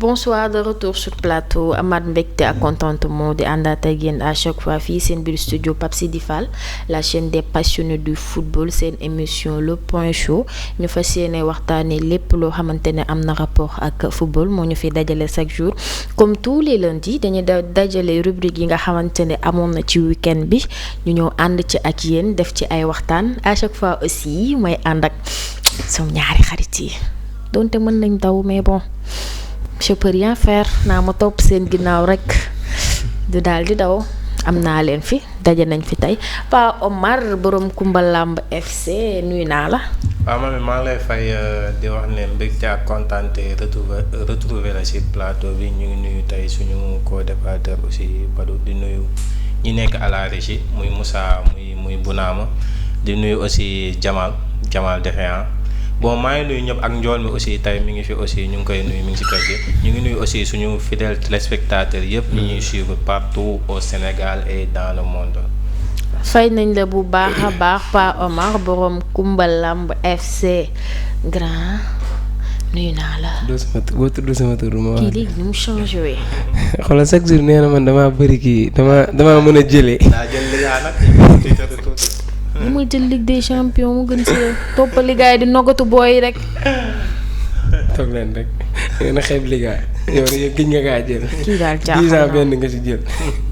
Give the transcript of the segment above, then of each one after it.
Bonsoir, de retour sur plateau Amath mbégte ak contentement di àndaat ak yéen à chaque fois fii seen biir studio Pape Sidi Fall la chaîne des passionnés du football seen émission le point chaud ñu fas yéene waxtaanee lépp loo xamante ne am na rapport ak football moo ñu fi dajale chaque jour comme tous les lundis dañuy dajale rubrique yi nga xamante ne amoon na ci week-end bi ñu ñëw ànd ci ak yéen def ci ay waxtaan à chaque fois aussi mooy ànd ak sama ñaari xarit yi donte mën nañ daw mais bon. je peux rien faire naa ma topp seen ginnaaw rek du daal di daw am naa leen fi daje nañ fi tey Pa Omar borom Kumba Lamb FC nuyu naa la. waaw man maa ngi lay fay di wax ne mbégte ak kontaan te retrouver la ci plateau bi ñu ngi nuyu tey suñu co-débatteur aussi Badou di nuyu ñi nekk à la régie muy Moussa muy Bounama di nuyu aussi Jamal Defean. bon maa ngi nuyu ñëpp ak njool mi aussi tey mi ngi fi aussi ñu ngi koy nuyu mi ngi ci kër gi ñu ngi nuyu aussi suñu fidèles téléspectateurs yëpp ñu ñuy suivre partout au Sénégal et dans le monde. fay nañ la bu baax a baax Pa Omar borom Kumba Lamb FC grand nuyu naa la. boo tudd sama tur ma wax. kii léegi ni mu changé wee. xoolal chaque jour nee na man damaa bëri kii damaa mën a jëlee. daa jël liggéey nag tuuti. li muy jël Ligue des champions mu gën si toppali gars yi di noggatu booy rek. toog leen rek ngeen a xeeb liggéey yow gëj nga kaa jël. kii daal 10 ans benn nga si jël.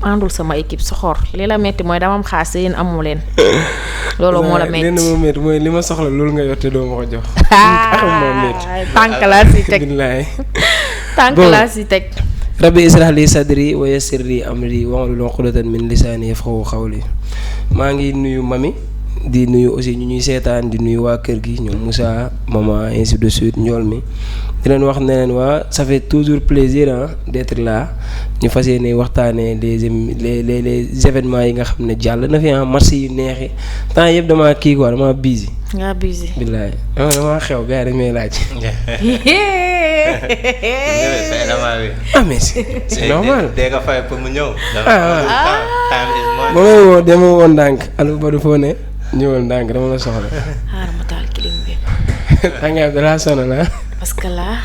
àndul sama équipe soxor li la metti mooy dama am xaas yéen amu leen. loolu moo la metti lenn moo metti mooy li ma soxla loolu nga yor te doo ma ko jox. moo metti tànk laa si teg billaay. tànk laa si teg. rabbi israh li sadri wa yassir li amri wahlul uqdatan min lisaani yafqahu qawli maa ngi nuyu mami di nuyu aussi ñu ñuy seetaan di nuyu waa kër gi ñoom Moussa maman ainsi de suite njool mi di leen wax ne leen waa ça fait toujours plaisir d'être là ñu fas yéene waxtaanee les événements yi nga xam ne jàll na fi match yu neexi temps yëpp damaa kii quoi damaa busy. nga busy. billaay damaa xew gars yi dañ may laaj. ah mais c'est normal. dégg nga fay pour mu ñëw. ba may woo dama woon ndànk Aliou Badou foo ne ñëwal ndànk dama la soxla. xaaral ma taal kilim bi. tàngaay bi da laa sonal la. parce que là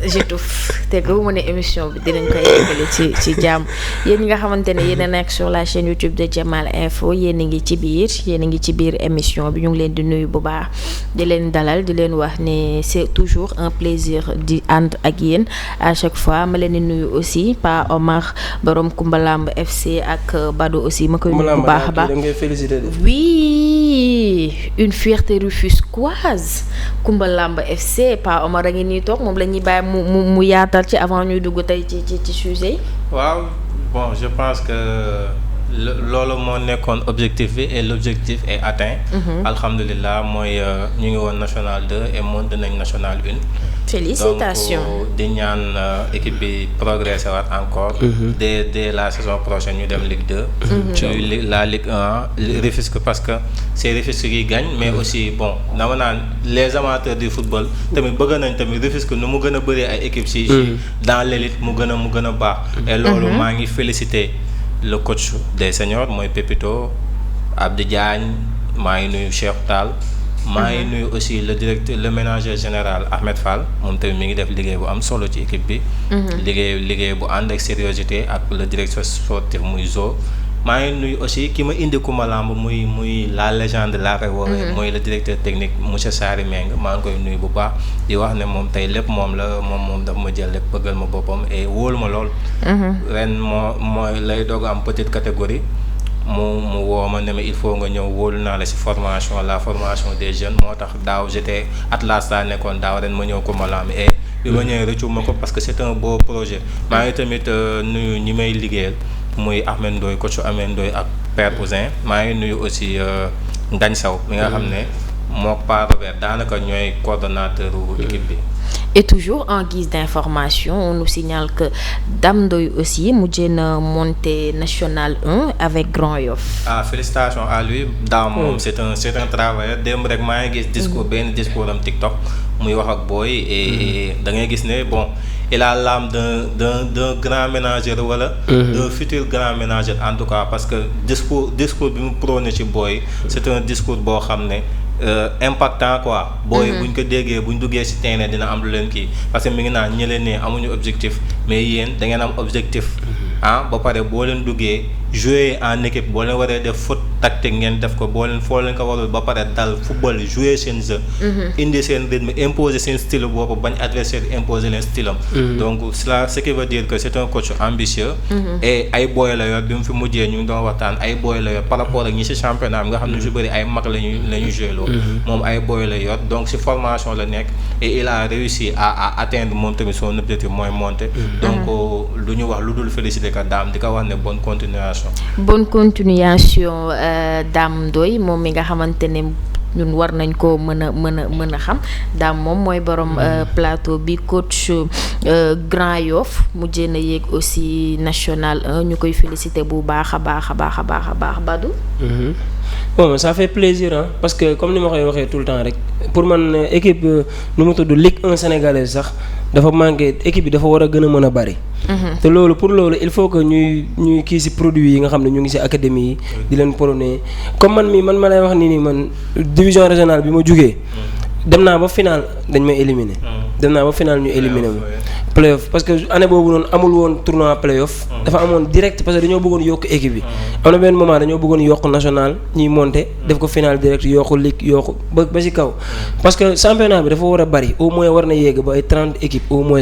j'étouffe te gëwuma ne émission bi dinañ koy yeggale ci jàmm yéen ñi nga xamante ne yéen a nekk sur la chaîne YouTube de Jamal Info yéen a ngi ci biir émission bi ñu ngi leen di nuyu bu baax di leen dalal di leen wax ne c'est toujours un plaisir di ànd ak yéen à chaque fois ma leen di nuyu aussi Pa Omar borom Kumba Lamb FC ak Badou aussi ma koy nuyu bu baax a baax oui une fierté rufisquoise Kumba Lamb FC Pa Omar a ngi nii toog moom la ñuy bàyyi mu yaatal ci avant ñuy dugg tey ci sujet yi. waaw bon je pense que loolu moo nekkoon objectif bi et l'objectif est atteint. alhamdulilah mooy ñu ngi woon national 2 et monté nañ national 1. félicitations donc di ñaan équipe bi progresser waat encore. dès la saison prochaine ñu dem Ligue 2. la Ligue 1 Rufisque parce que c'est Rufisque qui gagne mais aussi bon dama naan les amateurs du football tamit bëgg nañ tamit Rufisque nu mu gën a bëree ay équipes si dans l'élite mu gën a baax. et loolu maa ngi féliciter le coach des seniors mooy Pépito Abdi Diagne maa ngi nuyu Cheikh Tall. maa ngi nuyu aussi le manager général Ahmed Fall moom tamit mi ngi def liggéey bu am solo ci équipe bi. liggéey bu ànd ak sérieuxité ak le directeur sportif muy Zo. maa ngi nuyu aussi ki ma indi Kumba Lamb muy la légende laa koy woowee. mooy le directeur technique monsieur Sary Meng maa ngi koy nuyu bu baax di wax ne moom tey lépp moom la moom dafa ma jël lépp bëggal ma boppam et wóolu ma lool. ren mooy lay doog am petite catégorie. mu woo ma ne ma il faut nga ñëw wóolu naa la ci la formation des jeunes moo tax daaw j'étais Atlas laa nekkoon daaw ren ma ñëw Kumba Lamb et bi ma ñëwee rëccu ma ko parce que c'est un beau projet maa ngi tamit nuyu ñi may liggéeyal muy Ahmed Ndoye coach Ahmed Ndoye ak Père Ousin maa ngi nuyu aussi Ngagne Sow mi nga xam ne mook Pa Robert daanaka ñooy coordonnateur équipe bi. Et toujours en guise d'information, on nous signale que Dame Ndoye aussi mujjee na monté national 1 avec Grand Yoff. Félicitations à lui. Dame moom c'est un travailleur démb rek maa ngi gis benn discours am TikTok muy wax ak booy et da ngay gis ne bon il a l'âme d'un grand ménageur wala d'un futur grand ménageur en tout cas parce que discours bi mu prôné ci booy c'est un discours boo xam ne impactant quoi. booy buñ ko déggee buñ duggee ci terrain dina am lu leen kii parce que mi ngi naan ñële ne amuñu objectif mais yéen da ngeen am objectif. ba pare boo leen duggee jouer en équipe boo leen waree def faute tactique ngeen def ko boo leen foo leen ko warul ba pare dal football jouer seen jeu. indi seen rythme imposer seen style boobu bañ adversaire imposer leen style am. donc cela ce qui veut dire que c'est un coach ambitieux. et ay booy la yor bi mu fi mujjee ñu ngi doon waxtaan ay booy la yor par rapport ak ñi ci championnat bi nga xam ne su bëri ay mag la ñuy jouer loo moom ay booy la yor donc ci formation la nekk et il a réussi à atteindre moom tamit son objectif mooy monter. donc lu ñu wax lu dul féliciter ka Dame di ko wax ne bonne continuation. bonne continuation Dame Ndoye moom mi nga xamante ne ñun war nañ ko mën a xam Dame moom mooy borom plateau bi coach Grand Yoff mujjee na yéeg aussi national 1 ñu koy féliciter bu baax a baax Badou. Bon ça fait plaisir parce que comme ni ma koy waxee tout le temps rek pour man équipe nu mu tudd Ligue 1 sénégalaise sax dafa manqué équipe bi dafa war a gën a mën a bari. te loolu pour loolu il faut que ñuy kii ci produits yi nga xam ne ñu ngi ci académie yi di leen prôner comme man ma lay wax nii man division régionale bi ma jugee dem naa ba final dañ may éliminer. dem naa ba final ñu éliminer ma playoff parce que année boobu noonu amul woon tournoi playoff. dafa amoon direct parce que dañoo bëggoon yokk équipe bi. am na benn moment dañoo bëggoon yokk national ñuy monter def ko final direct yokku ligue yokku ba ci kaw. parce que championnat bi dafa war a bari au moins war na yegg ba ay 30 équipes au moins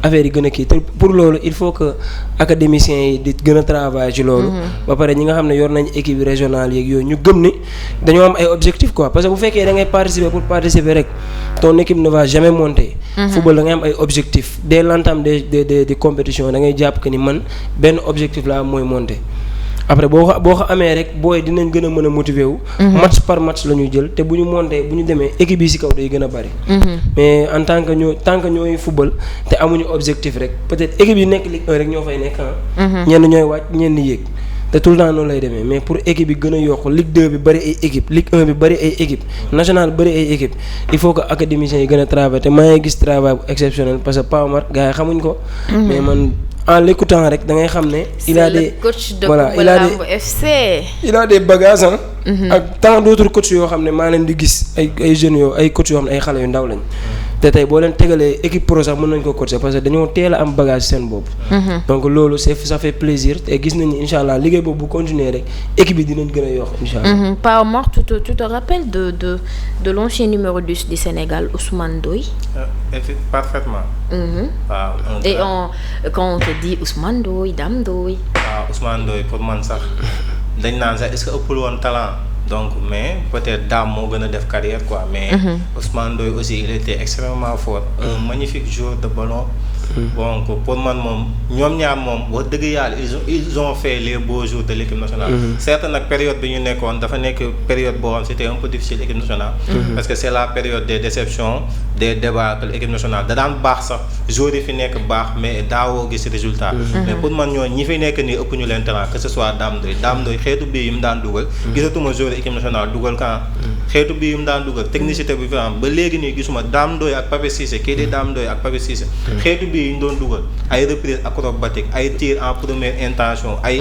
affaire yi gën a kii te pour loolu il faut que académiciens yi di gën a travailler ci loolu. ba pare ñi nga xam ne yor nañ équipe régionale yeeg yooyu ñu gëm ni dañoo am ay objectifs quoi parce que bu fekkee da ngay participer pour participer rek ton équipe ne va jamais monter. football da ngay am ay objectifs dès l'entame des compétitions da ngay jàpp que ni man benn objectif la am mooy monter. après boo ko amee rek booy dinañ gën a mën a motiver wu. match par match la ñuy jël te bu ñu monter bu ñu demee équipe yi ci kaw day gën a bari. mais en tant que ñooy football te amuñu objectif rek peut-être équipe yi nekk Ligue 1 rek ñoo fay nekk ñenn ñooy wàcc ñenn yéeg te tout le temps noonu lay demee mais pour équipe bi gën a yokk Ligue 2 bi bari ay équipe Ligue 1 bi bari ay équipe national bari ay équipe il faut que académiciens yi gën a travailler te maa ngi gis travail bu exceptionnel parce que Pa Omar gars yi xamuñ ko. mais man en l'écoutant rek da ngay xam ne. il a des coach de voilà il a des bagages ak tant d'autres coachs yoo xam ne maa leen di gis ay jeunes ay coachs yoo xam ne ay xale yu ndaw lañ. te tey boo leen tegalee équipe pro sax mën nañ ko coacher parce que dañoo teel a am bagage seen bopp. donc loolu ça fait plaisir te gis nañu incha allah liggéey boobu bu continuer rek équipe bi dinañ gën a yokk incha allah. Pa Omar, tu te rappelles de l'ancien numéro 10 du Sénégal Ousmane Ndoye. Parfaitement. waaw et quand on te dit Ousmane Ndoye Dame Ndoye. waaw Ousmane Ndoye pour man sax dañ naan sax est-ce que ëppul woon talent. donc mais peut-être Dame moo gën a def carrière quoi mais Ousmane Ndoye aussi il était extrêmement fort un magnifique joueur de ballon. donc pour man moom ñoom ñaar moom wax dëgg yàlla ils ont fait les beaux jours de l'équipe nationale. certes nag période bi ñu nekkoon dafa nekk période boo xam c'était un peu difficile équipe nationale. parce que c'est la période des déceptions des débâcles équipe nationale da daan baax sax joueurs yi fi nekk baax mais daawoo gis résultat. mais pour man ñooñu ñi fi nekk nii ëpp ñu leen talent que ce soit Dame Ndoye xeetu bii yi mu daan dugal. gisatuma joueur équipe nationale dugal kan xeetu bii yi mu daan dugal technicité bi fi am ba léegi nii gisuma Dame Ndoye ak Pape Cissé kii di Dame Ndoye ak Pape Cissé xeetu bii yi ñu doon dugal ay reprise acrobatique ay tir en première intention ay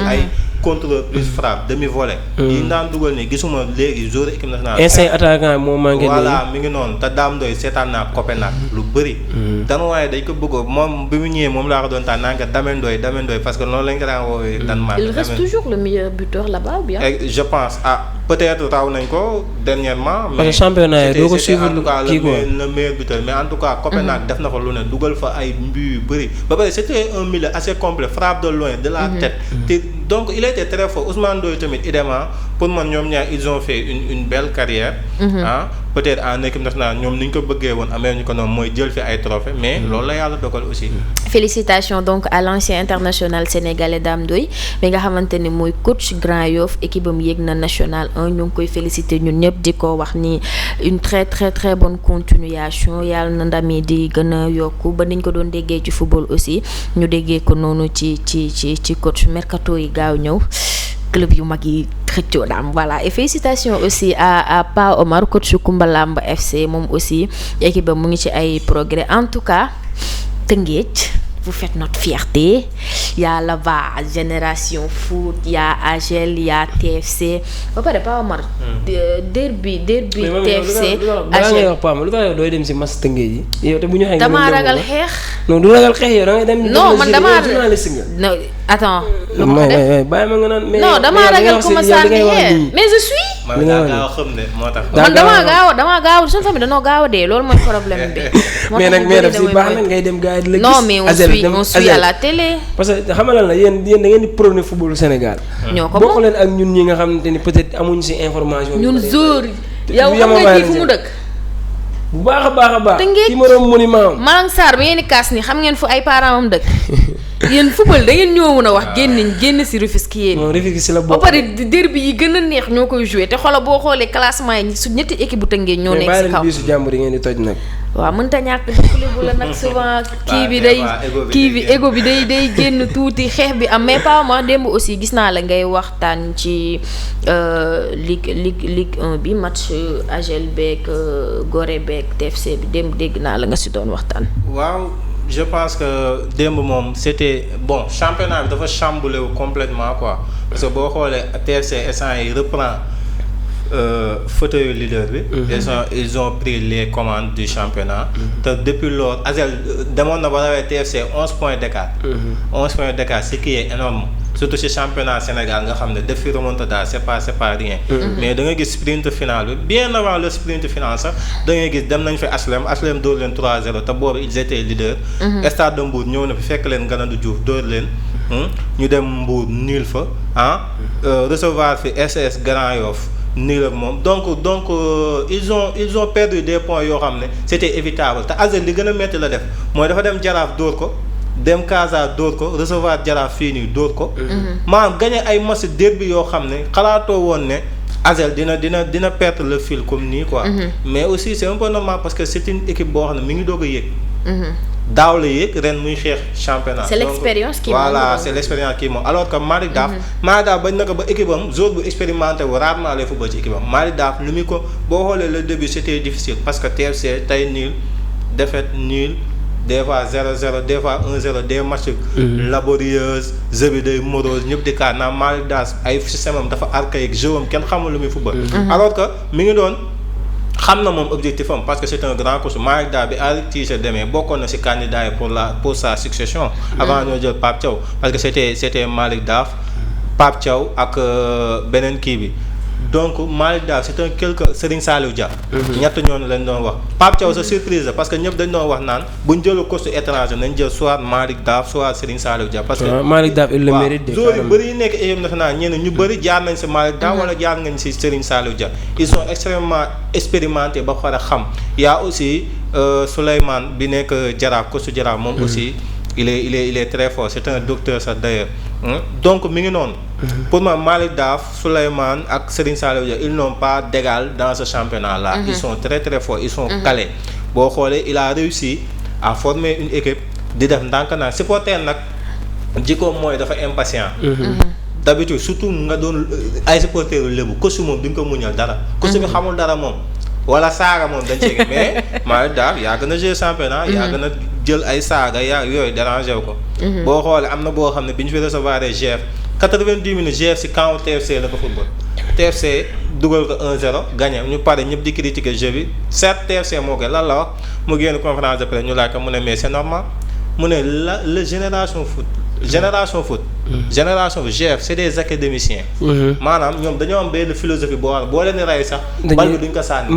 contrôle plus frappe demi-volée yi ñu daan dugal nii gisuma léegi joueur équipe nationale instinct attaquant moo manqué voilà mi ngi noonu te Dame Ndoye seetaan naa Copenhague lu bëri Danois dañ ko bëgg moom bi mu ñëwee moom laa ko doon taan naan nga Dame Ndoye parce que noonu lañ ko daan woowee Danemark. Il reste toujours le meilleur buteur là-bas ou bien? Je pense peut-être raw nañ ko dernièrement. parce que championnat yi doo ko suivre en tout cas le meilleur buteur mais en tout cas Copenhague def na fa lu ne dugal fa ay mbi yu bëri ba pare c'était un milieu assez complet frappe de loin de la tête donc il était très fort Ousmane Ndoye tamit idéalement pour man ñoom ñaar ils ont fait une belle carrière peut-être en équipe nationale ñoom ni ñu ko bëggee woon amee ñu ko noonu mooy jël fi ay trophées mais loolu la yàlla dogal aussi. Félicitations donc à l'ancien international sénégalais Dame Ndoye mi nga xamante ni mooy coach Grand Yoff équipe am yéeg na national 1 ñu ngi koy féliciter ñun ñëpp di ko wax ni une très très très bonne continuation yàlla na ndam yi di gën a yokku ba niñ ko doon déggee ci football aussi ñu déggee ko noonu ci coach mercato yi gaaw ñëw club yu mag yi xëccoo daam voilà et félicitations aussi à Pa Omar coach Koumba Lamb FC moom aussi équipe ba mu ngi ci ay progrès en tout cas Tëngéej vous faites notre fierté. Il y a là-bas Génération Foot, il y a AGEL, il y a TFC. ba pare Pa Omar. derby TFC. balaa ngay wax Pa Omar lu tax yow dooy dem si match Tëngéej yi yow te bu ñu waxee. damaa ragal xeex. non du ragal xeex yow da ngay dem. non man damaa journaliste nga. non attends. lu ma ko def bàyyi ma nga naan. mais non damaa ragal ku ma sànni xeex mais je suis. man daa gaaw a xam ne moo tax. man damaa gaaw suñu famille dañoo gaaw a dee loolu mooy problème bi. mais nag mais daf si baax na ngay dem gars yi di la gis. non mais on suit à la télé. parce que xam nga lan la yéen da ngeen di prôné football Sénégal. ñoo ko bokk leen ak ñun ñi nga xamante ni peut-être amuñ si information. ñun jour yow xam nga kii fu mu dëkk. bu baax a baax a baax. Tëngéej kii ma doon monument am. Malang Sarr bi ngeen di kaas ni xam ngeen fu ay parents am dëkk. yéen football da ngeen ñoo mën a wax génn si Rufisque yéen. non Rufisque si la ba bokk. pare derby yi gën a neex ñoo koy joué te xoolal boo xoolee classement yi su ñetti équipe bu Tëngéej ñoo nekk si kaw. mais bisu jàmbur yi ngeen di toj nag. waaw mënta ñàkk dëkkale bu la nag souvent ego bi day génn tuuti xeex bi am mais pas moi démb aussi gis naa la ngay waxtaan ci Ligue 1 bi match AGEL beeg Gorée beeg TFC bi démb dégg naa la nga si doon waxtaan. waaw je pense que démb moom c'était bon championnat bi dafa chamboulé wu complètement quoi parce que boo xoolee TFC instant yi reprend fauteuil leader bi. ils ont pris les commandes du championnat. te depuis lors AGEL demoon na ba rawee TFC 11 points d'écart. 11 points d'écart ce qui est énorme surtout ci championnat Sénégal nga xam ne def fi remontada c'est pas rien. mais da nga gis sprint final bi bien avant le sprint final sax da ngay gis dem nañ fi HLM dóor leen 3-0 te boobu ils étaient leaders. Stade de Mbour ñëw na fi fekk leen Galandou Diouf dóor leen. ñu dem Mbour nul fa recevoir fi SS Grand Yoff nii la moom donc ils ont perdu des points yoo xam ne c'était évitable te AGEL li gën a métti la def mooy dafa dem Jaraaf dóor ko dem Casa dóor ko recevoir Jaraaf fii nii dóor ko. maanaam gagné ay match derby yoo xam ne xalaatoo woon ne AGEL dina perdre le fil comme nii quoi. mais aussi c'est un peu normal parce que c'est une équipe boo xam ne mi ngi doog a yéeg. daaw la yéeg ren muy xeex championnat. c'est l'expérience qui voilà c'est l'expérience qui moom alors que Malick Daaf. Malick Daaf bañ na ko ba équipe am joueur bu expérimenté wu rarement lay football ci équipe am Malick Daaf lu muy ko boo xoolee le début c'était difficile parce que TFC tey nul défaite nul des fois 0-0 des fois 1-0 des matchs laborieux jeu bi day morose ñëpp di kaat naa Malick Daaf ay système am dafa archaïque jeu am kenn xamul lu muy football. alors que mi ngi doon. xam na moom objectif am parce que c'est un grand coach Malick Daaf bi Aliou Cissé demee bokkoon na ci candidat yi pour sa succession. avant ñoo jël Pape Thiaw parce que c'était Malick Daaf Pape Thiaw ak beneen kii bi donc Malick Daaf c'est un quelque Serigne Saliou Dia. ñett ñooñu lañ doon wax Pape Thiaw sa surprise la parce que ñëpp dañ doon wax naan buñ jëlu coach étranger nañ jël soit Malick Daaf soit Serigne Saliou Dia. parce que Malick Daaf il le mérite. joueurs yu bëri yi nekk équipe nationale ñenn ñu bëri jaar nañ ci Malick Daaf wala jaar nañ ci Serigne Saliou Dia. ils sont extrêmement expérimentés ba pare xam y a aussi Souleymane bi nekk Jaraaf coach Jaraaf moom aussi il est très fort c'est un docteur sax d'ailleurs donc mi ngi noonu. pour moi Malick Daaf Souleymane ak Serigne Saliou Dia ils n'ont pas d'égal dans ce championnat-là. ils sont très très forts ils sont calés. boo xoolee il a réussi à former une équipe di def ndànk-ndànk supporter nag jikkoom mooy dafa impatient. d'habitude surtout nga doon ay supporters yu lébu coach moom duñ ko muñal dara. coach bi xamul dara moom. wala saaga moom dañ cee mais Malick Daaf yaa gën a jouer championnat. yaa gën a jël ay saaga yooyu dérangé wu ko. boo xoolee am na boo xam ne bi ñu fi recevoir GF 90 minutes GF ci camp TFC la ko football. TFC dugal ko 1-0 gagné ñu pare ñëpp di critiquer jeu bi certes TFC moo koy lan la wax mu génn conférence de presse ñu laaj ko mu ne mais c'est normal mu ne la génération foot. génération GF c'est des académiciens. maanaam ñoom dañoo am benn philosophie boo xam ne boo leen di rey sax. bal bi duñ ko sànni.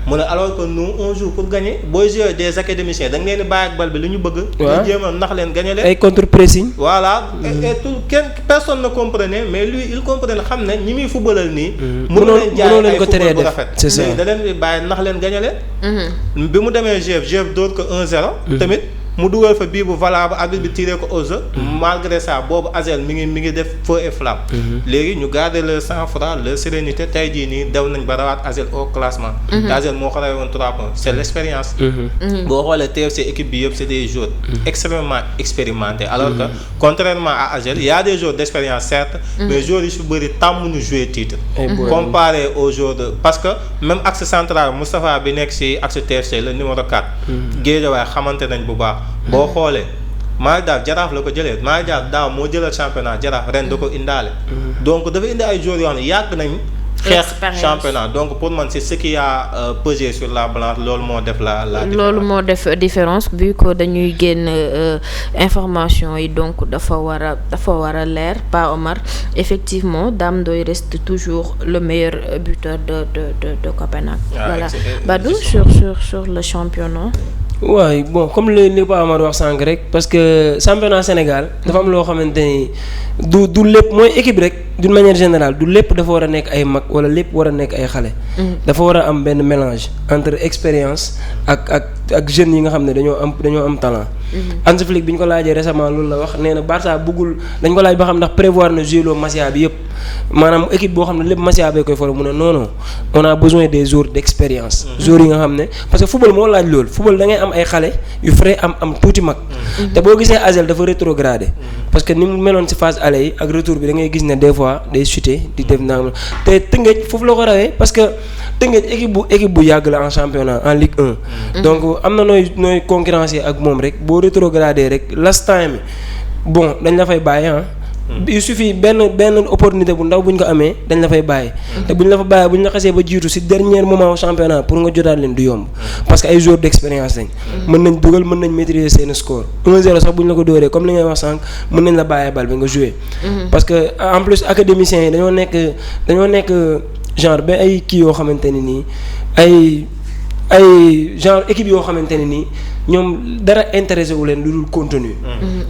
mu ne alors que nous on joue pour gagner booy jouer des académiciens da nga leen di bàyyi ak bal bi li ñu bëgg. ñu jéem a nax leen gagner leen. ay contre pressing. voilà et tout personne ne comprenait mais lui il comprenait xam ne ñi muy footballal nii. mënoo leen jaay ay football bu rafet. c'est ça da leen di bàyyi nax leen gagner leen. bi mu demee GF dóor ko 1-0. tamit. mu dugal fa bii bu valable arbitre bi tiré ko au jeu. malgré ça boobu AGEL mi ngi def feu et flamme. léegi ñu garder leur sang-froid leur sérénité tey jii nii daw nañ ba rawaat AGEL au classement. te AGEL moo ko rawee woon 3 points c'est l'expérience. boo xoolee TFC équipe bi yëpp c'est des joueurs extrêmement expérimentés alors que contrairement à AGEL il y a des joueurs d'expérience certes. mais joueurs yi su bëri tàmmuñu jouer titre. comparé aux joueurs de parce que même axe central Moustapha bi nekk ci axe TFC le numéro 4. Guédiawaye xamante nañ bu baax. boo xoolee Malick Daaf Jaraaf la ko jëlee Malick Daaf daaw moo jëlal championnat Jaraaf ren da ko indaale. donc dafa indi ay joueurs yoo xam ne yàgg nañ. xeex championnat donc pour man c'est ce qui a pesé sur la balance loolu moo def la loolu moo def différence vu que dañuy génn information yi donc dafa war a leer Pa Omar effectivement Dame Ndoye reste toujours le meilleur buteur de Copenhague. Voilà Badou sur le championnat. waaw bon comme li Pa Omar wax sànq rek parce que championnat Sénégal dafa am loo xamante ni du lépp mooy équipe rek d'une manière générale du lépp dafa war a nekk ay mag wala lépp war a nekk ay xale. dafa war a am benn mélange entre expérience ak jeunes yi nga xam ne dañoo am talent. Hansi Flick bi ñu ko laajee récemment loolu la wax nee na Barça bëggul dañ ko laaj ba xam ndax prévoir na jouer Masia bi yëpp maanaam équipe boo xam ne lépp Masia bee koy for mu ne non on a besoin des joueurs d'expérience. joueurs yi nga xam ne parce que football moo laaj loolu football da ngay am ay xale yu frais am tuuti mag. te boo gisee Asel dafa rétrogradé. parce que ni mu meloon ci phase aller yi ak retour bi da ngay gis ne des fois day chuter di def naam te Tëngéej foofu la ko rawee parce que Tëngéej équipe bu yàgg la en championnat en Ligue 1. donc am na nooy concurrencer ak moom rek boo rétrogradé rek last time bon dañ la fay bàyyi il suffit benn opportunité bu ndaw bu ñu ko amee dañ la fay bàyyi. te bu ñu la fa bàyyi bu ñu la xasee ba jiitu ci dernier moment championnat pour nga jotaat leen du yomb. parce que ay joueurs d'expérience lañ. mën nañ dugal mën nañ maîtriser seen score 1-0 sax bu ñu la ko dóoree comme li ngay wax sànq mën nañ la bàyyee bal bi nga jouer. parce que en plus académiciens yi dañoo nekk genre ba ay kii yoo xamante ne nii ay genre équipe yoo xamante ne nii ñoom dara intéressé wu leen lu dul contenu.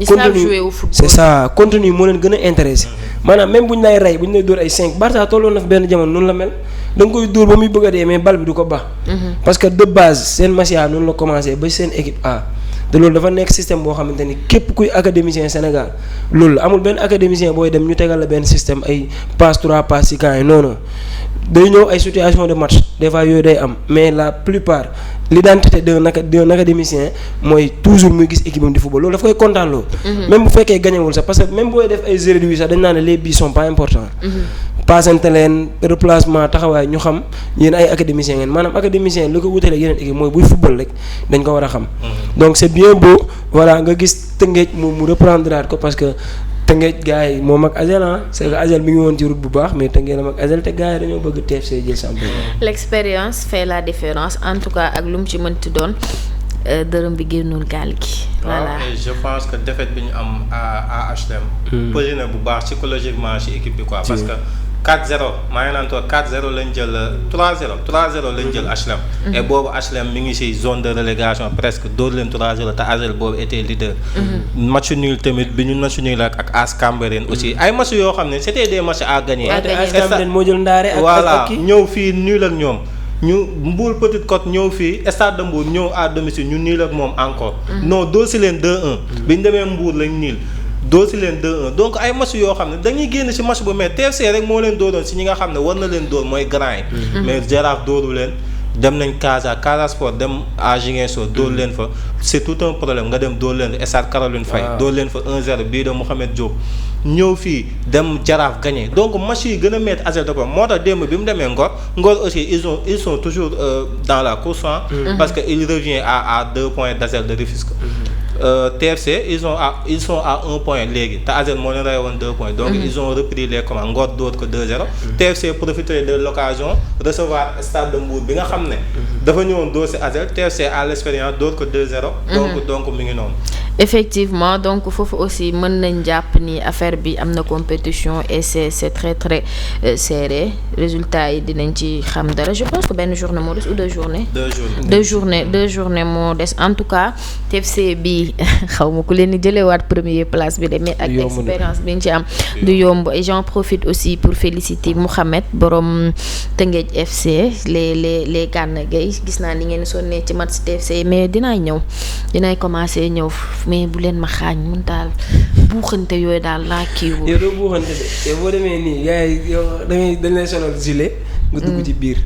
contenu c'est ça contenu moo leen gën a intéressé. maanaam même bu ñu lay rey bu ñu lay dóor ay 5 Barça tolloon na fi benn jamono noonu la mel da nga koy dóor ba muy bëgg a dee mais bal bi du ko baax. parce que de base seen Masia noonu la commencé ba seen équipe A. te loolu dafa nekk système boo xamante ni képp kuy académicien Sénégal loolu la amul benn académicien booy dem ñu tegal la benn système ay passe 3 passe ci camp yi non day ñëw ay situation de match des fois yooyu day am mais la plupart l'identité d'un académicien mooy toujours muy gis équipe am di football loolu daf koy kontaan loo. même bu fekkee gañewul sax parce que même booy def ay 0-8 sax dañ naan ne les buts sont pas importants. passante leen replacement taxawaay ñu xam yéen ay académiciens ngeen maanaam académicien li ko wutalee yeneen équipe mooy buy football rek dañ ko war a xam. donc c'est bien beau voilà nga gis Tëngéej mu reprendre ko parce que Tëngéej gars yi moom ak Asel c'est que Asel mi ngi woon ci route bu baax mais Tëngéej ak Asel te gars yi dañoo bëgg TFC jël championnat. L'expérience fait la différence en tout cas ak lu mu ci mënti doon dërëm bi génnul gaal gi. voilà et je pense que défaite bi ñu am à HLM. posé na bu baax psychologiquement ci équipe bi quoi. parce que 4-0 maa ngi naan toog 4-0 lañ jël 3-0 lañ jël HLM. et boobu HLM mi ngi ci zone de relégation presque dóor leen 3-0 te Asel boobu était leader. match nul tamit bi ñu match nul ak AS Cambérène aussi ay match yoo xam ne c'était des matchs à gagner. AS Cambérène moo jël ndaare ak voilà ñëw fii nul ak ñoom. ñu Mbour Petite Côte ñëw fii stade de Mbour ñëw à domicile ñu niil ak moom encore. non doo si leen 2-1. bi ñu demee Mbour lañ niil doo si leen 2-1 donc ay match yoo xam ne dañuy génn si match bu mais TFC rek moo leen dóoroon si ñi nga xam ne war na leen dóor mooy grand yi. mais Jaraaf dóoru leen dem nañ Casa Sport dem à Ziguinchor dóor leen fa c'est tout un problème nga dem dóor leen stade Caroline Faye. dóor leen fa 1-0 bii de Mouhamed Diop. ñëw fii dem Jaraaf gagné donc match yi gën a mettre Asel de ko moo tax démb bi mu demee Ngor aussi ils sont toujours dans la course parce que il revient à 2 points d'Asel de Rufisque. TFC ils sont à 1 point léegi te Asel moo leen rey woon 2 points. donc ils ont repris les commandes Ngor dóor ko 2-0. TFC profité de l'occasion recevoir Stade de Mbour bi nga xam ne. dafa ñëwoon dóor si Asel TFC à l'expérience dóor ko 2-0. donc mi ngi noonu. effectivement donc foofu aussi mën nañ jàpp ni affaire bi am na compétition et c'est très très serré résultat yi dinañ ci xam dara je pense que benn journée moo des ou 2 journées. 2 journées moo des en tout cas TFC bi xaw ma ku leen di jëlewaat première place bi de mais ak expérience bi ñu ci am du yomb et j'en profite aussi pour féliciter Mouhamed borom Tëngéej FC les Gana Gueye gis naa ni ngeen sonnee ci match TFC mais dinaay commencer ñëw mais bu leen ma xaañ mun daal buuxante yooyu daal laa kiiwu. yow doo buuxante de yow boo demee nii gars yi yow dañ lay sonal gilet nga dugg ci biir.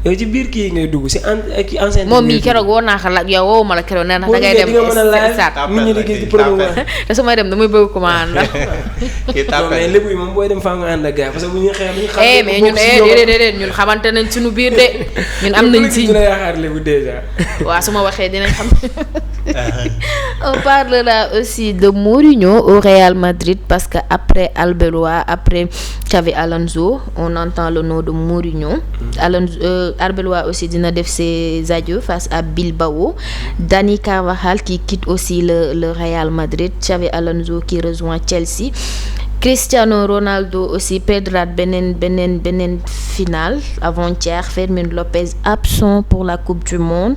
yow ci biir kii ngay dugg si enceinte moom mii keroog woo naa ko la yow woowu ma la keroog nee na dangay dem stade nit ñi di gis di promouvoir te su may dem damay bëgg commande mais lépp yi moom booy dem faa nga ànd ak gars parce que bu ñuy xeex ñu xam mais ñun déedéet ñun xamante nañ suñu biir de ñun am nañ si la yaakaar lébu déjà waaw su ma waxee dinañ xam On parlera aussi de Mourinho au Real Madrid parce que après Arbeloa, après Xavi Alonso, on entend le nom de Mourinho. Arbeloa aussi dina def ses adieux face à Bilbao. Dani Carvajal qui quitte aussi le Real Madrid. Xavi Alonso qui rejoint Chelsea. Cristiano Ronaldo aussi perdra benen finale avant-hier. Fermin Lopez absent pour la Coupe du Monde.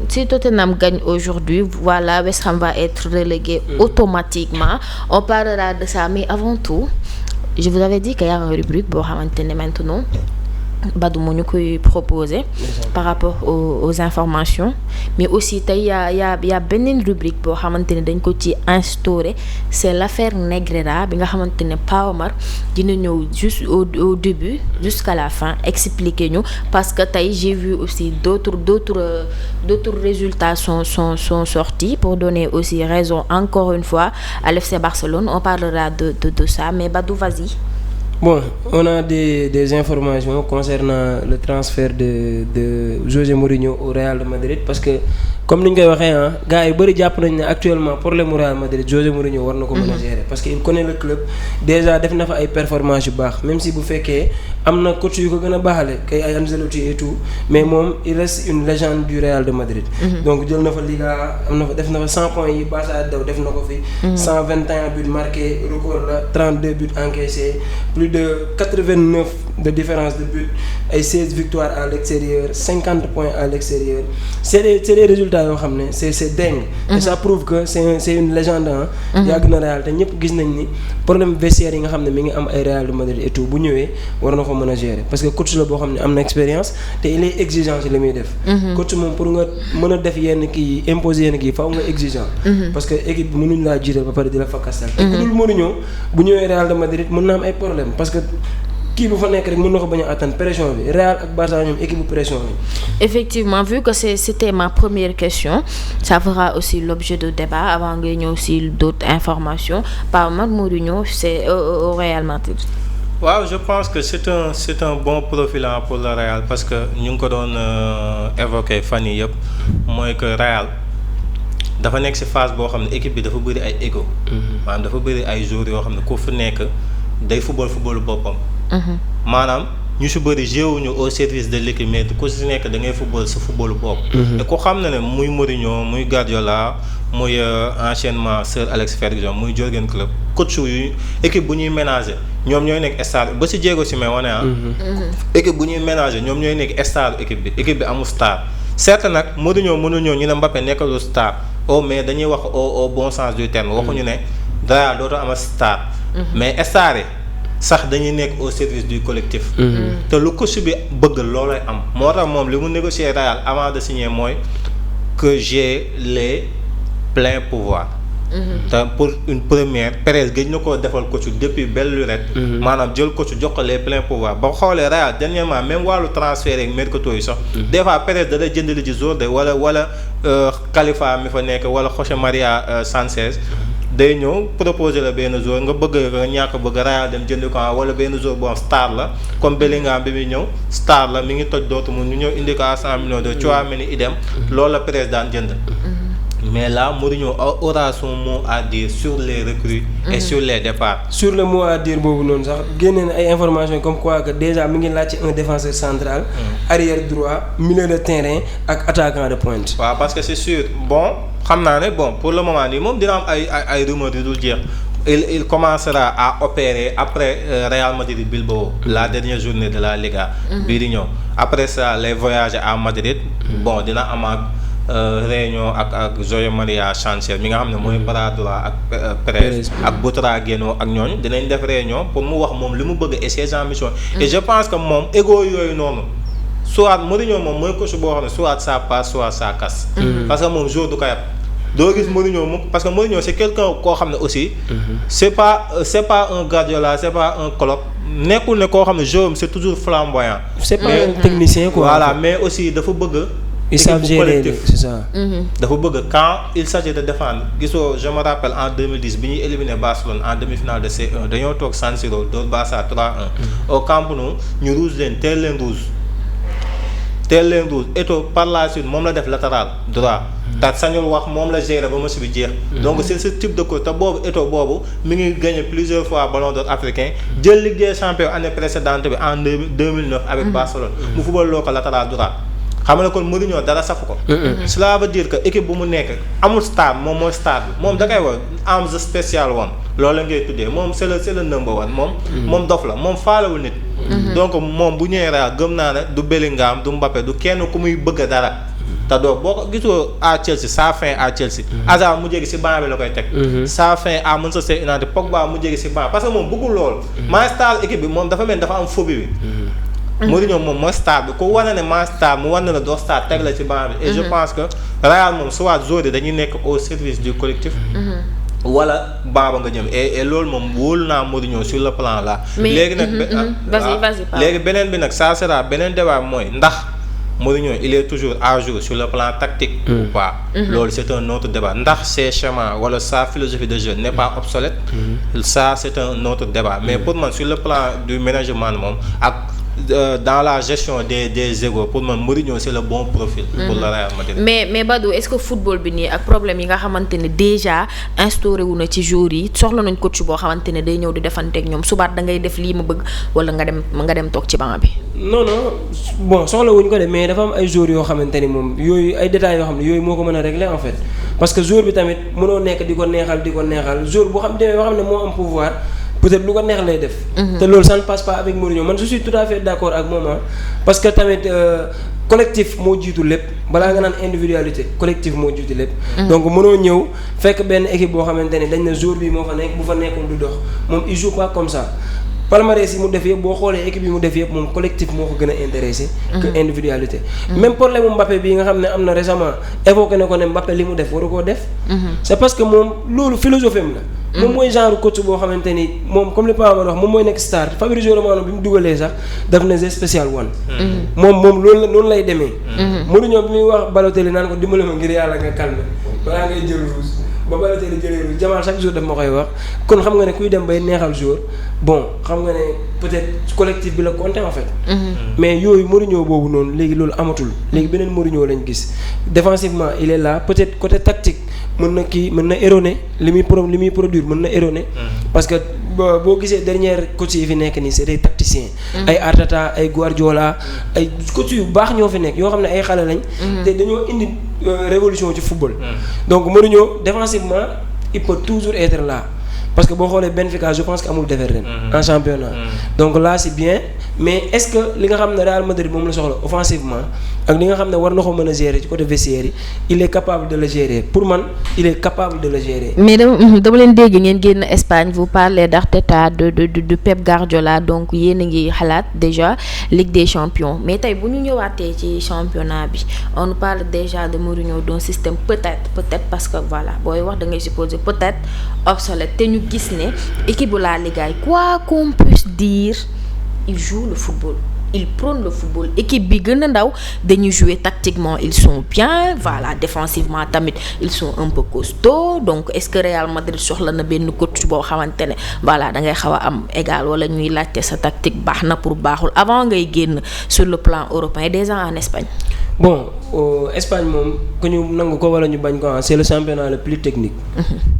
Si Tottenham gagne aujourd'hui, voilà, West Ham va être relégué automatiquement. On parlera de ça, mais avant tout, je vous avais dit qu'il y a une rubrique pour maintenant. Badou moo ñu koy proposer par rapport aux informations, mais aussi tey y a beneen rubrique boo xamante ne dañ ko ci instauré, c'est l'affaire Negreira bi nga xamante ne Pa Omar dina ñëw juste au début jusqu'à la fin expliquer ñu, parce que tey j'ai vu aussi d'autres résultats sont sortis pour donner aussi raison encore une fois à l'FC Barcelone. On parlera de ça, mais Badou, vas-y. Bon, on a des informations concernant le transfert de José Mourinho au Real de Madrid, parce que comme ni ñu koy waxee gars yi bëri jàpp nañ ne actuellement problème mu Real Madrid José Mourinho war na ko mën a gérer, parce que il connaît le club déjà, def na fa ay performances yu baax, même si bu fekkee am na coach yu ko gën a baaxale kay ay Ancelotti et tout, mais moom il reste une légende du Real de Madrid. Donc jël na fa Liga, def na fa 100 points yi Barça daw def na ko fi. 121 buts marqués, record la 32 buts encaissés, plus de 89 de différence de but, et 16 victoires à l'extérieur, 50 points à l'extérieur. C'est des résultats yoo xam ne c'est dingue. Et ça prouve que c'est une légende. Yàgg na Real te ñëpp gis nañ ni problème vestiaire yi nga xam ne mi ngi am ay Real de Madrid et tout bu ñëwee war na ko mën a gérer, parce que coach la boo xam ne am na expérience te il est exigeant ci li muy def. Coach moom pour nga mën a def yenn kii imposer yenn kii faaw nga exigeant. Parce que équipe bi mënuñ laa jiital ba pare di la fakkastal. te ku dul Mourinho bu ñëwee Real de Madrid mën na am ay problème, parce que kii bu fa nekk rek mën na ko bañ a atteindre pression bi. Real ak Barça ñoom équipe bu pression bi. Effectivement, vu que c'était ma première question, ça fera aussi l'objet de débat avant ngay ñëw aussi d'autres informations. Par Mourinho, c'est au Real Madrid. Waaw, je pense que c'est un bon profil pour le Real, parce que ñu ngi ko doon évoquer fan yii yëpp mooy que Real dafa nekk ci phase boo xam ne équipe bi dafa bëri ay ego. Maanaam dafa bëri ay joueurs yoo xam ne ku fi nekk day football boppam. Maanaam ñu si bëri jéewuñu au service de l'équipe, mais ku si nekk da ngay football sa football bopp. te ku xam ne muy Mourinho muy Guardiola muy anciennement Sir Alex Ferguson muy Jürgen Klopp, coach yu équipe bu ñuy ménager ñoom ñooy nekk star ba si jéego si may wane équipe bu ñuy ménager ñoom ñooy nekk star équipe bi amul star. certes nag Mourinho mënuñoo ñu ne Mbappé nekkalu star mais dañuy wax au bon sens du terme, waxuñu ne dara dootoo ama star, mais star yi sax dañuy nekk au service du collectif. te lu coach bi bëgg loolay am, moo tax moom li mu négocier Real avant de signer mooy que j'ai les pleins pouvoirs. te pour une première, Perez gëj na koo defal coach depuis belle lurette. maanaam jël coach jox ko les pleins pouvoirs. ba xoolee Real dernièrement même wàllu transfert ak mercato yi sax. des fois Perez da lay jëndali ci jour de wala Khalifa mi fa nekk wala José Maria Sanchez. day ñëw proposer la benn joueur nga bëgg nga ñàkk bëgg Real dem jënd ko wala benn joueur boo star la comme Bellingham bi muy ñëw star la mi ngi toj Dortmund ñu ñëw indi ko à 100 millions de Tchouaméni idem loolu la président jënd. Mais là, Mourinho aura son mot à dire sur les recrues et sur les départs. Sur le mot à dire boobu noonu sax génne na ay informations comme quoi que déjà mi ngi laajte un défenseur central, arrière droit, milieu de terrain ak attaquant de pointe. waaw parce que c'est sûr bon xam naa ne bon pour le moment nii moom dina am ay rumeurs yu dul jeex. Il commencera à opérer après Real Madrid Bilbao, la dernière journée de la Liga bii di ñëw. Après ça les voyages à Madrid. Bon dina amaat réunion ak José Maria Sanchez mi nga xam ne mooy bras droit ak Perez ak Butragueño ak ñooñu dinañ def réunion pour mu wax moom li mu bëgg et ses ambitions. Et je pense que moom ego yooyu noonu soit Mourinho moom mooy coach boo xam ne soit ça passe soit ça casse. Parce que moom jour du ko yab doo gis Mourinho moom, parce que Mourinho c'est quelqu'un koo xam ne aussi c'est pas un Guardiola, c'est pas un Klopp, nekkul ne koo xam ne jeu c'est toujours flamboyant. C'est pas un technicien quoi. Voilà, mais aussi dafa bëgg. Ils savent gérer, c'est ça. dafa bëgg quand il s'agit de défendre gisoo je me rappelle en 2010 bi ñuy éliminé Barcelone en demi-finale de C1 dañoo toog San Siro door Barça 3-1 au Camp Nou ñu rouge leen teel leen rouge teel leen rouge Eto'o par la suite moom la def latéral droit te sañul wax moom la gérer ba match bi jeex. donc c'est ce type de coach te boobu Eto'o boobu mi ngi gagné plusieurs fois ballon d'or africain jël Ligue des champions année précédente bi en 2009 avec Barcelone. mu football loo ko latéral droit. xam nga ne kon Mourinho dara safu ko. cela veut dire que équipe bu mu nekk amul star moom mooy star bi moom da koy wax am the special one loolu la ngay tuddee moom c'est le number one moom dof la moom faalewul nit. donc moom bu ñëwee Real gëm naa ne du Bellingham du Mbappé du kenn ku muy bëgg dara. te doo boo ko gisoo à Chelsea sa fin à Chelsea. Hazard mu jéggi si banc bi la koy teg. sa fin à Manchester United Pogba mu jéggi si banc parce que moom bëggul lool. maa star équipe bi moom dafa mel dafa am phobie bi. Mourinho moom mooy star bi ku wane ne maa star mu wane ne doo star teg la ci banc bi. et je pense que Real moom soit joueurs dañuy nekk au service du collectif. wala baaba nga jëm et loolu moom wóolu naa Mourinho sur le plan là. léegi nag vas-y léegi beneen bi nag ça sera beneen débat mooy ndax Mourinho il est toujours à jour sur le plan tactique. ou pas. loolu c'est un autre débat ndax ses schémas wala sa philosophie de jeu n'est pas obsolète. ça c'est un autre débat mais pour man sur le plan du management moom ak. dans la gestion des égos pour man Mourinho c'est le bon profil. pour le Real Madrid. mais Badou est-ce que football bi nii ak problème yi nga xamante ne déjà instauré wu na ci joueurs yi soxla nañ coach boo xamante ne day ñëw di defanteeg ñoom subaat da ngay def lii ma bëgg wala nga dem toog ci banc bi. non bon soxla wuñ ko de mais dafa am ay joueurs yoo xamante ni moom yooyu ay détails yoo xam ne yooyu moo ko mën a régler en fait parce que joueur bi tamit mënoo nekk di ko neexal joueur boo xam demee boo xam ne moo am pouvoir. peut-être lu ko neex lay def. te loolu ça ne passe pas avec Mourinho man je suis tout à fait d'accord ak moom parce que tamit collectif moo jiitu lépp balaa nga naan individualité collectif moo jiitu lépp. donc mënoo ñëw fekk benn équipe boo xamante ne dañ na jour bi moo fa nekk bu fa nekkul du dox moom il joue pas comme ça. palmarès yi mu def yëpp boo xoolee équipe yi mu def yëpp moom collectif moo ko gën a intéressé que individualité. même problème mu Mbappé bii nga xam ne am na récemment évoqué na ko ne Mbappé li mu def waru koo def. c'est parce que moom loolu philosophie am la. moom mooy genre coach boo xamante ni moom comme li Paa wax moom mooy nekk star Fabrizio Romano bi mu dugalee sax daf ne spécial one. moom loolu la noonu lay demee. Mourinho bi muy wax Balotelli naan ko dimbali ma ngir yàlla nga calme balaa ngay jël rouge ba Balotelli jëlee rouge Jamal chaque jour daf ma koy wax kon xam nga ne kuy dem bay neexal jour bon xam nga ne peut-être collectif bi la compté en fait. mais yooyu Mourinho boobu noonu léegi loolu amatul léegi beneen Mourinho lañ gis défensivement il est là peut-être côté tactique. mën na erroné li muy produire mën na erroné. parce que boo gisee dernière coach yi fi nekk nii c'est des tacticiens. ay Arteta ay Guardiola ay coach yu baax ñoo fi nekk yoo xam ne ay xale lañ. te dañoo indi révolution ci football. donc Mourinho défensivement il peut toujours être là parce que boo xoolee Benfica je pense que amul défaite ren. en championnat. donc là c'est bien mais est-ce que li nga xam ne Real Madrid moom la soxla offensivement ak li nga xam ne war na ko mën a gérer ci côté vestiaire yi il est capable de le gérer pour man il est capable de le gérer. mais dama leen dégg ngeen génn Espagne vous parlez d'Arteta de Pep Guardiola donc yéen a ngi xalaat déjà Ligue des Champions mais tey bu ñu ñëwaatee ci championnat bi on nous parle déjà de Mourinho d'un système peut-être parce que voilà booy wax da ngay supposer peut-être obsolète te ñu gis ne équipe bu la Liga quoi qu'on puisse dire il joue le football. ils prônent le football équipe bi gën a ndaw dañuy jouer tactiquement ils sont bien voilà défensivement tamit ils sont un peu costauds donc est-ce que Real Madrid soxla na benn coach boo xamante ne voilà da ngay xaw a am égal wala ñuy laajte sa tactique baax na pour baaxul avant ngay génn sur le plan européen déjà en Espagne. bon Espagne moom ku ñu nangu ko wala ñu bañ ko c'est le championnat le plus technique.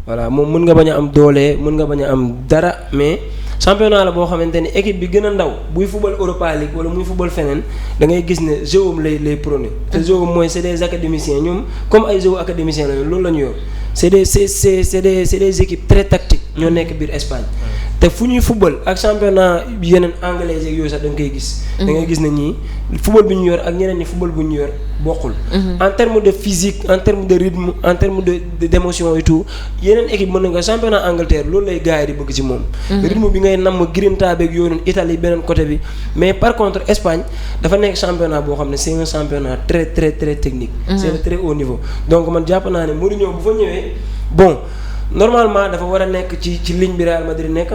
voilà moom mën nga bañ a am doole mën nga bañ a am dara mais. championnat la boo xamante ni équipe bi gën a ndaw buy football Europa League wala muy football feneen da ngay gis ne jeu lay prôné te jeu mooy c'est des académiciens ñoom comme ay jeu académiciens la loolu la ñu yor c'est des équipes très tactiques ñoo nekk biir Espagne te fu ñuy football ak championnat yeneen anglais yeeg yooyu sax da nga koy gis. da ngay gis ne ñii football bu ñu yor ak ñeneen ñi football bu ñu yor bokkul. en terme de physique en terme de rythme en terme d'émotion et tout yeneen équipe mën na nga championnat Angleterre loolu lay gars yi di bëgg ci moom. rythme bi ngay namm grinta beeg yooyu noonu Italie beneen côté bi mais par contre Espagne dafa nekk championnat boo xam ne c'est un championnat très très très technique. c'est de très haut niveau donc man jàpp naa ne Mourinho bu fa ñëwee bon. normalement dafa war a nekk ci ligne bi Real Madrid nekk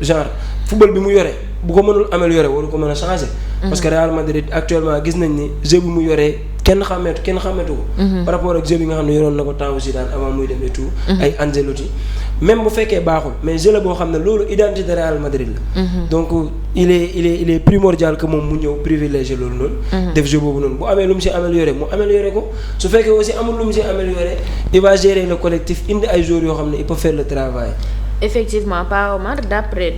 genre football bi mu yore bu ko mënul améliorer waru ko mën a changer. parce que Real Madrid actuellement gis nañ ni jeu bi mu yoree kenn xàmmeetu ko. par rapport ak jeu bi nga xam ne yoroon na ko temps aussi daan avant muy dem et tout. ay Ancelotti même bu fekkee baaxul mais jeu la boo xam ne loolu identité Real Madrid la. donc il est primordial que moom mu ñëw privilégié loolu noonu. def jeu boobu noonu bu amee lu mu si amélioré mu amélioré ko su fekkee aussi amul lu mu si amélioré il va gérer le collectif indi ay joueurs yoo xam ne il peut faire le travail. effectivement Pa Omar d'après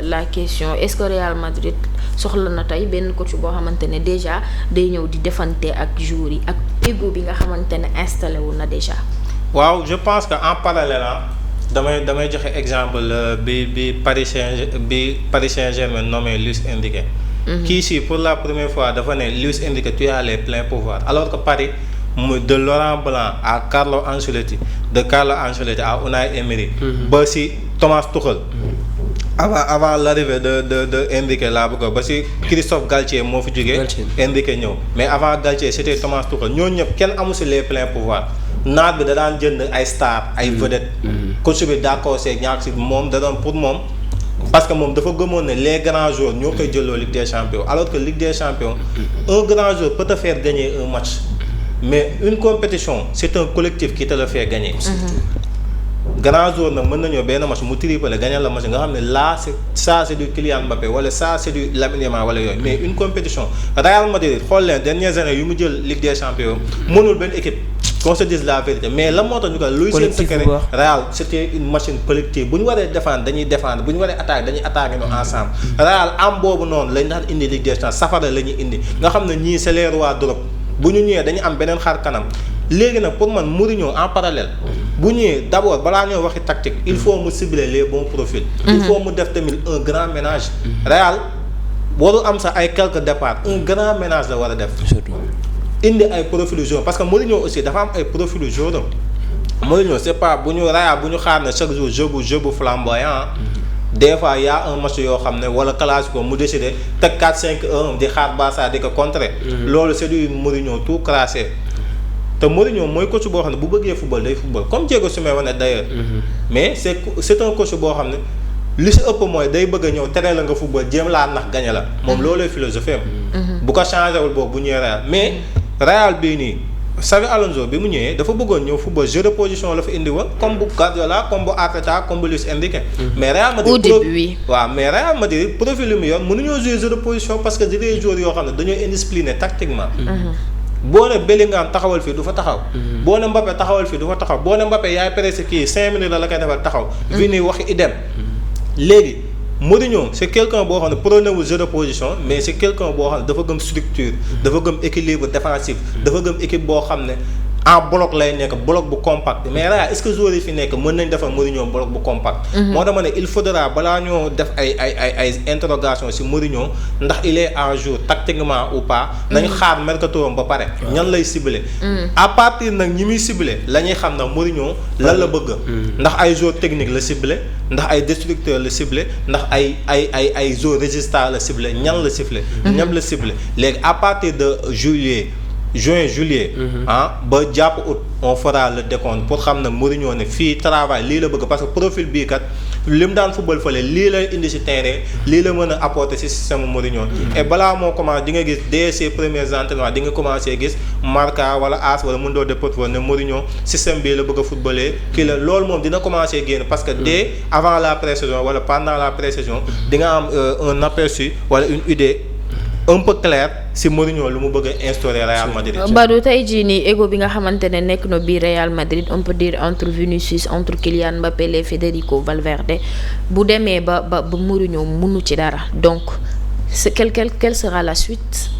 la question est-ce que Real Madrid soxla na tey benn coach boo xamante ne déjà day ñëw di defante ak joueurs yi ak ego bi nga xamante ne installé wu na déjà. waaw je pense que en parallèle damay joxe exemple bi Paris Saint-Germain nommé Luis Enrique. Kii si pour la première fois dafa ne Luis Enrique tu as les pleins pouvoirs alors que Paris de Laurent Blanc à Carlo Ancelotti à Unai Emery. ba si Thomas Tuchel. avant l'arrivée de Enrique laa bëgg ba si Christophe Galtier moo fi jógee. Enrique ñëw mais avant Galtier c'était Thomas Tuchel ñooñu ñëpp kenn amu si les pleins pouvoirs naat bi da daan jënd ay stars ay vedettes. coach bi d'accord see ñaar si moom da doon pour moom. parce que moom dafa gëmoon ne les grands joueurs ñoo koy jëloo Ligue des Champions alors que Ligue des Champions un grand joueur peut te faire gagner un match mais une compétition c'est un collectif qui te le fait gagner. grand joueur nag mën nañoo benn match mu triplé gagner la match nga xam ne là c'est du Kylian Mbappé wala ça c'est du Lamine Yamal wala yooyu mais une compétition Real Madrid xool leen dernières années yu mu jël Ligue des Champions mënul benn équipe qu'on se dise la vérité mais la moo tax ñu ko luy seen secret Real c'était une machine collective bu ñu waree défendre dañuy défendre bu ñu waree attaquer dañuy attaquer no ensemble Real am boobu noonu lañ daan indi Ligue des Champions safara la ñuy indi nga xam ne ñii c'est les rois d'Europe bu ñu ñëwee dañu am beneen xar kanam léegi nag pour man Mourinho en parallèle bu ñëwee d'abord balaa ñoo waxi tactique il faut mu cibler les bons profils. il faut mu def tamit un grand ménage. Real warul am sax ay quelques départs un grand ménage la war a def. indi ay profils joueurs parce que Mourinho aussi dafa am ay profils joueurs Mourinho c'est pas bu ñu Real bu ñu xaar ne chaque jour jeu bu flamboyant. des fois y a un match yoo xam ne wala classico mu décidé teg 4-5-1 di xaar Barça di ko contrer. loolu c'est du Mourinho tout crassé. te Mourinho mooy coach boo xam ne bu bëggee football day football comme Diego Simeone d'ailleurs. mais c'est un coach boo xam ne li si ëpp mooy day bëgg a ñëw tere la nga football jéem laa nax gañe la moom loolooy philosophie am. bu ko changé wul boobu bu ñëwee Real mais Real bii nii Xabi Alonso bi mu ñëwee dafa bëggoon ñëw football jeu de position la fa indi woon comme bu Guardiola comme bu Arteta comme bu Luis Enrique. mais Real Madrid au début oui. waaw mais Real Madrid profil yu mu yor mënuñoo jouer jeu de position parce que des joueurs yoo xam ne dañoo indiscipliné tactiquement. boo ne Bellingham taxawal fii du fa taxaw. boo ne Mbappé taxawal fii du fa taxaw boo ne Mbappé yaay pressé kii 5 minutes la koy defal taxaw. Vini waxi idem. léegi Mourinho c'est quelqu'un boo xam ne prôné wu jeu de position mais c'est quelqu'un boo xam ne dafa gëm structure. dafa gëm équilibre défensif. dafa gëm équipe boo xam ne en bloc lay nekk bloc bu compact mais là est-ce que joueurs yi fi nekk mën nañ defar Mourinho bloc bu compact. moo dama ne il faudra balaa ñoo def ay interrogation ci Mourinho ndax il est en jour tactiquement ou pas. nañ xaar mercato ba pare. ñan lay cibler. à partir nag ñi muy cibler la ñuy xam nag Mourinho lan la bëgg. ndax ay joueurs techniques la cibler ndax ay destructeurs la cibler ndax ay joueurs résistants la cibler ñan la cibler. ñam la cibler léegi à partir de juillet ba jàpp août on fera le décompte pour xam ne Mourinho ne fii travail lii la bëgg parce que profil bii kat li mu daan football fële lii la indi ci terrain lii la mën a apporter ci système Mourinho et balaa moo commencé di nga gis dès ses premiers entraînements di nga commencé gis Marca wala AS wala Mundo Deportivo ne Mourinho système bii la bëgg a footballer kii la loolu moom dina commencé génn parce que dès avant la pré-saison wala pendant la pré-saison di nga am un aperçu wala une idée un peu clair si Mourinho lu mu bëgg a instaurer Real Madrid. Badou tey jii nii ego bi nga xamante ne nekk na biir Real Madrid on peut dire entre Vinicius entre Kylian Mbappé les Federico Valverde bu demee ba Mourinho mënu ci dara donc c'est quelle sera la suite.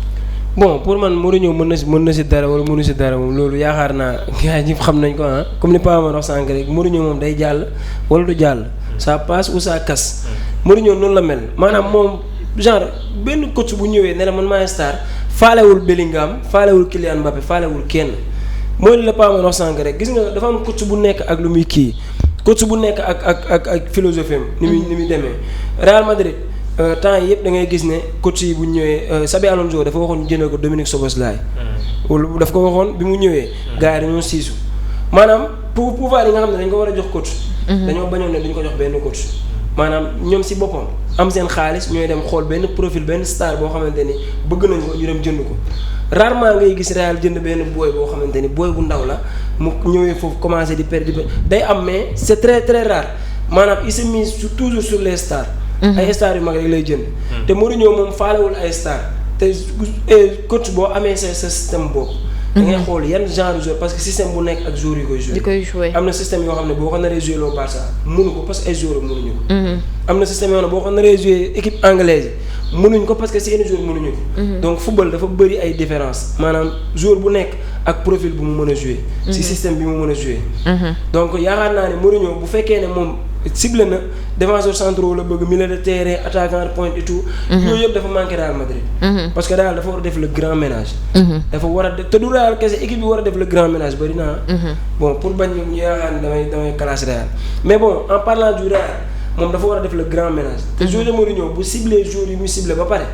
bon pour man Mourinho mën na si dara wala mënu si dara moom loolu yaakaar naa gars yi xam nañ ko comme ni Pa Omar wax sànq rek Mourinho moom day jàll wala du jàll ça passe ou ça casse Mourinho noonu la mel maanaam moom. genre benn coach bu ñëwee ne la man maay star faalewul Bellingham faalewul Kylian Mbappé faalewul kenn mooy li la Pa Omar wax sànq rek gis nga dafa am coach bu nekk ak lu muy kii coach bu nekk ak philosophie am ni muy demee Real Madrid temps yi yëpp da ngay gis ne coach yi bu ñëwee Xabi Alonso dafa waxoon jëndee ko Dominique Szoboszlai wala daf ko waxoon bi mu ñëwee gars yi dañoo siisu maanaam pouvoir yi nga xam ne dañ ko war a jox coach dañoo bañoon ne duñ ko jox benn coach maanaam ñoom si boppam am seen xaalis ñooy dem xool benn profil benn star boo xamante ni bëgg nañ ko ñu dem jënd ko rarement ngay gis Real jënd benn booy boo xamante ni booy bu ndaw la mu ñëwee foofu commencé di perdre day am mais c'est très très rare maanaam il se mise toujours sur les stars. ay stars yu mag rek lay jënd. te Mourinho moom faalewul ay stars te coach boo amee sa système boobu. da ngay xool yan genre joueur parce que système bu nekk ak joueur yi koy joué. di koy joué am na système yoo xam ne boo ko naree joué loo Barça mënu ko parce que ay joueurs mënuñu ko. am na système yoo xam ne boo ko naree joué équipe anglaise mënuñ ko parce que seeni joueurs mënuñu ko. donc football dafa bëri ay différence maanaam joueur bu nekk ak profil bu mu mën a joué. si système bi mu mën a joué. donc yaakaar naa ne Mourinho bu fekkee ne moom ciblé na défenseur central la bëgg milieu de terrain attaquant de pointe et tout. yooyu yëpp dafa manqué Real Madrid. parce que Real dafa war a def le grand ménage. dafa war a def te du Real kese équipe bi war a def le grand ménage bari naa. bon pour bañ ñu yaakaar ne damay classe Real mais bon en parlant du Real moom dafa war a def le grand ménage. te José Mourinho bu ciblé joueurs yi muy ciblé ba pare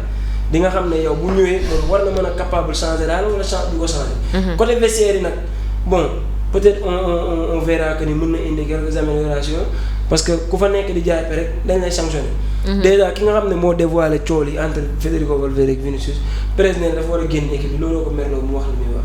di nga xam ne yow bu ñëwee moom war na mën a capable changer Real wala du ko changer. côté vestiaire yi nag bon peut-être on verra que ni mën na indi quelques améliorations. parce que ku fa nekk di jaay rek dañ lay sanctionné. déjà ki nga xam ne moo dévoilé cool yi entre Federico Valverde ak Vinicius président dafa war a génn équipe bi looloo ko merloo mu wax li muy wax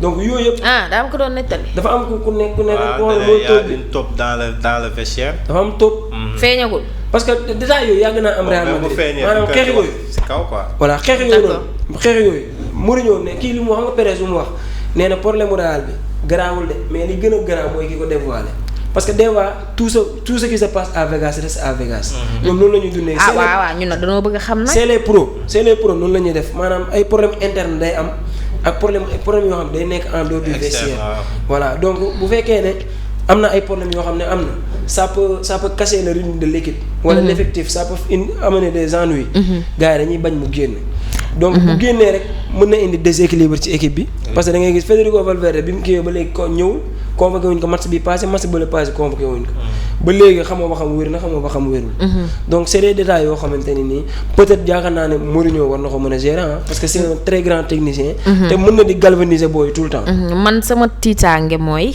donc yooyu yëpp. daa am ko doon nettali. dafa am ku nekk. waaw y a une top dans le vestiaire. dafa am top. feeñagul. parce que détail yooyu yàgg naa am. Real Madrid maanaam xeex yooyu. si kaw quoi. voilà xeex yooyu noonu xeex yooyu Mourinho ne kii li mu wax nga Perez lu mu wax nee na problème mu Real bi garaawul de mais li gën a garaaw mooy ki ko dévoilé. parce que des fois tout ce qui se passe à Vegas reste à Vegas. ñoom noonu la ñuy dundee. waaw ñun nag dañoo bëgg a xam nag. c'est les pros noonu la ñuy def maanaam ay problème interne day am ak problème yoo xam ne day nekk en dehors du vestiaire. voilà donc bu fekkee ne am na ay problèmes yoo xam ne am na ça peut casser le rythme de l'équipe. wala l'effectif ça peut amener des ennuis. gars yi dañuy bañ mu génn. donc bu génnee rek mën na indi déséquilibre ci équipe bi. parce que da ngay gis Federico Valverde bi mu kiiwee ba léegi ko ñëwul. convoqué wuñ ko match bi passé match bële passé convoqué wuñ ko ba léegi xamoo ba xam wér na xamoo ba xam wérul. donc c'est des détails yoo xamante ni nii peut-être yaakaar naa ne Mourinho war na ko mën a gérer parce que c'est un très grand technicien. te mën na di galvaniser booy tout le temps. man sama tiitaange mooy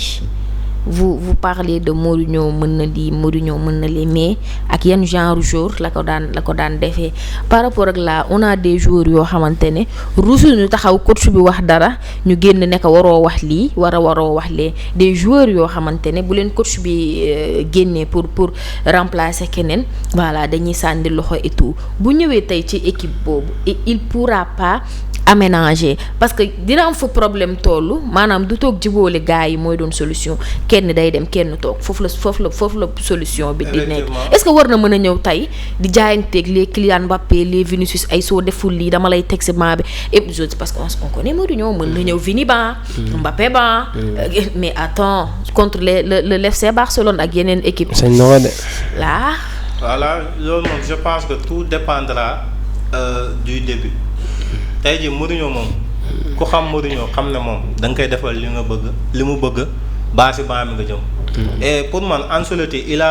vous parlez de Mourinho mën na lii Mourinho mën na lii mais ak yan genre joueur la ko daan defee par rapport ak là on a des joueurs yoo xamante ne rusuñu taxaw coach bi wax dara ñu génn ne ko waroo wax lii waroo wax lee des joueurs yoo xamante ne bu leen coach bi génnee pour remplacer keneen voilà dañuy sànni loxo et tout bu ñëwee tey ci équipe boobu il pourra pas aménager parce que dina am fa problème tollu maanaam du toog jiboole gars yi mooy doon solution kenn day dem kenn toog foofu la solution bi di nekk est-ce que war na mën a ñëw tey di jaayanteeg les Kylian Mbappé les Vinicius ay soo deful lii dama lay teg si banc bi épisode parce que on connaît Mourinho mën na ñëw Vini banc Mbappé banc mais attends contre le FC Barcelone ak yeneen équipe sañ na ko de là voilà loolu moom je pense que tout dépendra du début tey jii Mourinho moom ku xam Mourinho xam ne moom da nga koy defal li mu bëgg baasi baa mi nga jëm. Et pour man Ancelotti il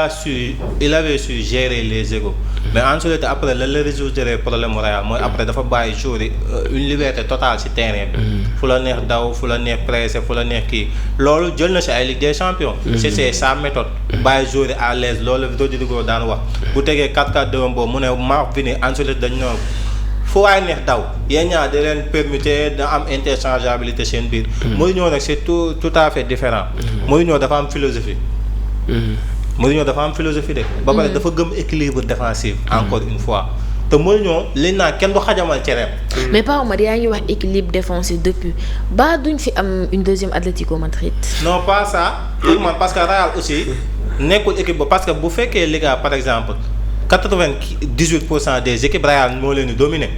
avait su gérer les égos mais Ancelotti après la résoudre problème mu Real mooy après dafa bàyyi joueur yi une liberté totale ci terrain bi. fu la neex daw fu la neex pressé fu la neex kii loolu jël na ci ay Ligue des Champions. c'est sa méthode. bàyyi joueur yi à l'aise loolu Rodrigo daan wax bu tegee 4-4-2 boobu mu ne Marc Vini Ancelotti dañ ñëw. fu waay neex daw yéen ñaar da leen permettre da am interchangeabilité seen biir. Mourinho nag c'est tout à fait différent. Mourinho dafa am philosophie. Mourinho dafa am philosophie de. ba pare dafa gëm équilibre défensif. encore une fois te Mourinho li naa kenn du xajamal cereem. mais Pao Omar yaa ngi wax équilibre défensif depuis ba duñ fi am une deuxième Atlético Madrid. non pas ça pour man parce que Real aussi nekkul équipe ba parce que bu fekkee Liga par exemple. 98% des équipes Real moo leen di dominer.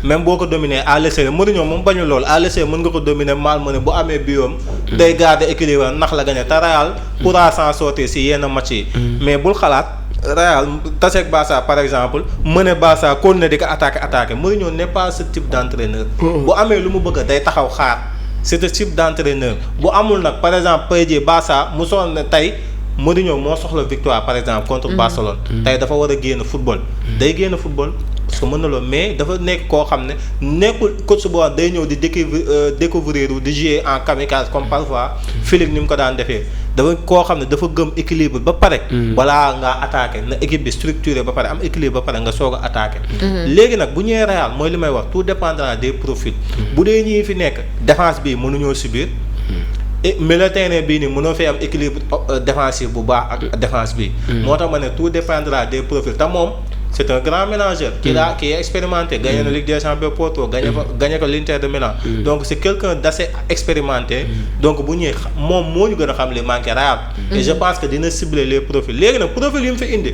même boo ko dominer à l'essai Mourinho moom bañu lool à l'essai mën nga ko dominer mal mu ne bu amee biom day garder équilibre nax la gagné te Real pourra s'en sortir si yenn match yi. mais bul xalaat Real taseeg Barça par exemple mën a Barça kon ne di ko attaquer Mourinho n'est pas ce type d'entraîneur. bu amee lu mu bëgg day taxaw xaar c'est ce type d'entraîneur bu amul nag par exemple pay ji Barça mu sonn ne tey. Mourinho moo soxla victoire par exemple contre Barcelone. tey dafa war a génn football. day génn football parce que mën na loolu mais dafa nekk koo xam ne nekkul coach boo day ñëw di découvrir di jouer en kamikaze comme parfois Philippe ni mu ko daan defee dafa koo xam ne dafa gëm équilibre ba pare. balaa ngaa attaqué na équipe bi structuré ba pare am équilibre ba pare nga soog a attaqué. léegi nag bu ñëwee Real mooy li may wax tout dépendra des profils. bu dee ñii fi nekk défense bii mënuñoo subir. milieu terrain bii nii mënoo fee am équilibre défensif bu baax ak défense bi. moo tax ma ne tout dépendra des profils te moom c'est un grand manager. qui est expérimenté gagné na Ligue des Champions Porto gagné ko l'Inter de Milan. donc c'est quelqu'un d'assez expérimenté. donc bu ñëwee moom moo ñu gën a xam li manqué Real. et je pense que dina cibler les profils léegi nag profil yi mu fi indi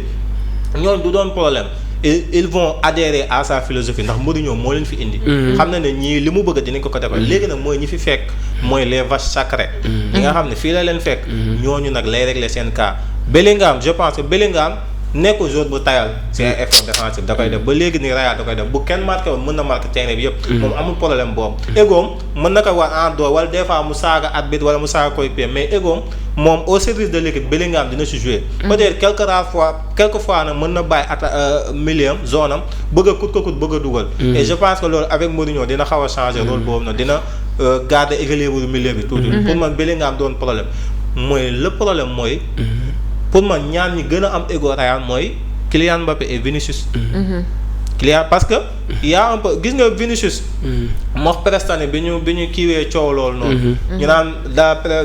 ñoom du doon problème. ils vont adhérer à sa philosophie ndax Mourinho moo leen fi indi. xam na ne ñii li mu bëgg dinañ ko defal léegi nag mooy ñi fi fekk mooy les vaches sacrées. ñi nga xam ne fii la leen fekk. ñooñu nag lay régler seen cas. Bellingham je pense que Bellingham nekkul joueur bu tayal c'est un effort défensif da koy def ba léegi nii Real da koy def bu kenn marqué woon mën na marqué terrain bi yëpp. moom amul problème boobu. égoom mën na ko war en dehors wala des fois mu saaga arbitre wala mu saaga coéquipier mais égoom moom au service de l'équipe Bellingham dina si jouer. peut-être quelques fois nag mën na bàyyi milieu zone am bëgg a kut bëgg a dugal. et je pense que loolu avec Mourinho dina xaw a changer rôle boobu nag dina garder équilibre milieu bi tuuti. pour man Bellingham doon problème mooy le problème mooy. pour man ñaar ñi gën a am ego Real mooy Kylian Mbappé et Vinicius. Kylian parce que y a un peu gis nga Vinicius. mox Prestani bi ñu kiiwee coow loolu noonu. ñu naan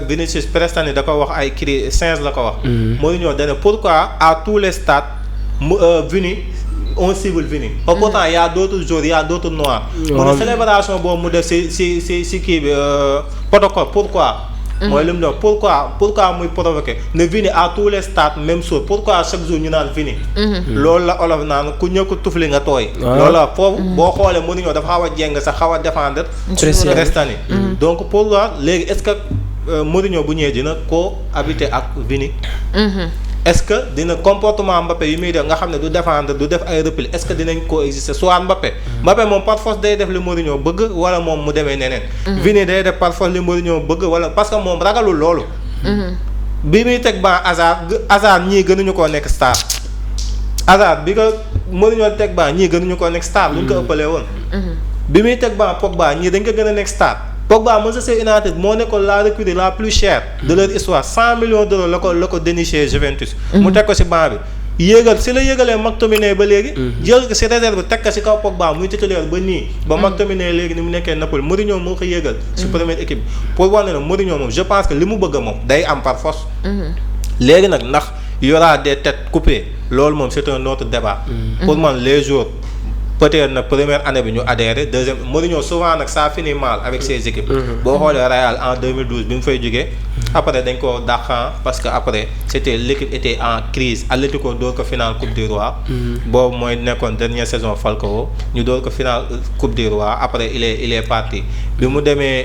Vinicius Prestani da ko wax ay cri 15 la ko wax. Mourinho da ne pourquoi à tous les stades Vini on cible Vini. pourtant y a d'autres joueurs y a d'autres noirs. mu ne célébration boobu mu def si kii bi protocole pourquoi. mooy li mu doon pourquoi muy provoqué ne Vini à tous les stades même chose pourquoi chaque jour ñu naan Vini. loolu la olof naan ku ñëw ko tufli nga tooy. loolu la foofu boo xoolee Mourinho dafa xaw a jéng sax xaw a défendre. Prestani donc pour moi léegi est-ce que Mourinho bu ñëwee dina cohabiter ak Vini. est-ce que dina comportement Mbappé yi muy def nga xam ne du défendre du def ay repli est-ce que dinañ coexister soit Mbappé moom par force day def li Mourinho bëgg wala moom mu demee neneen. Vini day def par force li Mourinho bëgg wala parce que moom ragalul loolu. bi muy teg ban Hazard ñii gënuñu koo nekk star. Hazard bi ko Mourinho teg ban ñii gënuñu koo nekk star luñ ko ëppalee woon. bi muy teg ban Pogba ñii dañ ko gën a nekk star. Pogba Manchester United moo nekkoon la recrue la plus chère de leur histoire 100 millions d'euros la ko déniché Juventus. mu teg ko ci banc bi yéegal si la yéegalee McTominay ba léegi. jël ko ci réserve teg ko ci kaw Pogba muy titulaire ba nii. ba McTominay léegi ni mu nekkee Napoli Mourinho moo ko yéegal. ci première équipe bi pour wane ne Mourinho moom je pense que li mu bëgg moom day am par force. léegi nag ndax y aura des têtes coupées loolu moom c'est un autre débat. pour man les jours. peut-être na première année bi ñu adhéré deuxième Mourinho souvent nag ça finit mal avec ses équipes. boo xoolee Real en 2012 bi mu fay jógee. après dañ ko dàqan parce que après l'équipe était en crise Atlético door ko finale Coupe du Roi. boobu mooy nekkoon dernière saison Falcao ñu door ko finale Coupe du Roi après il est parti bi mu demee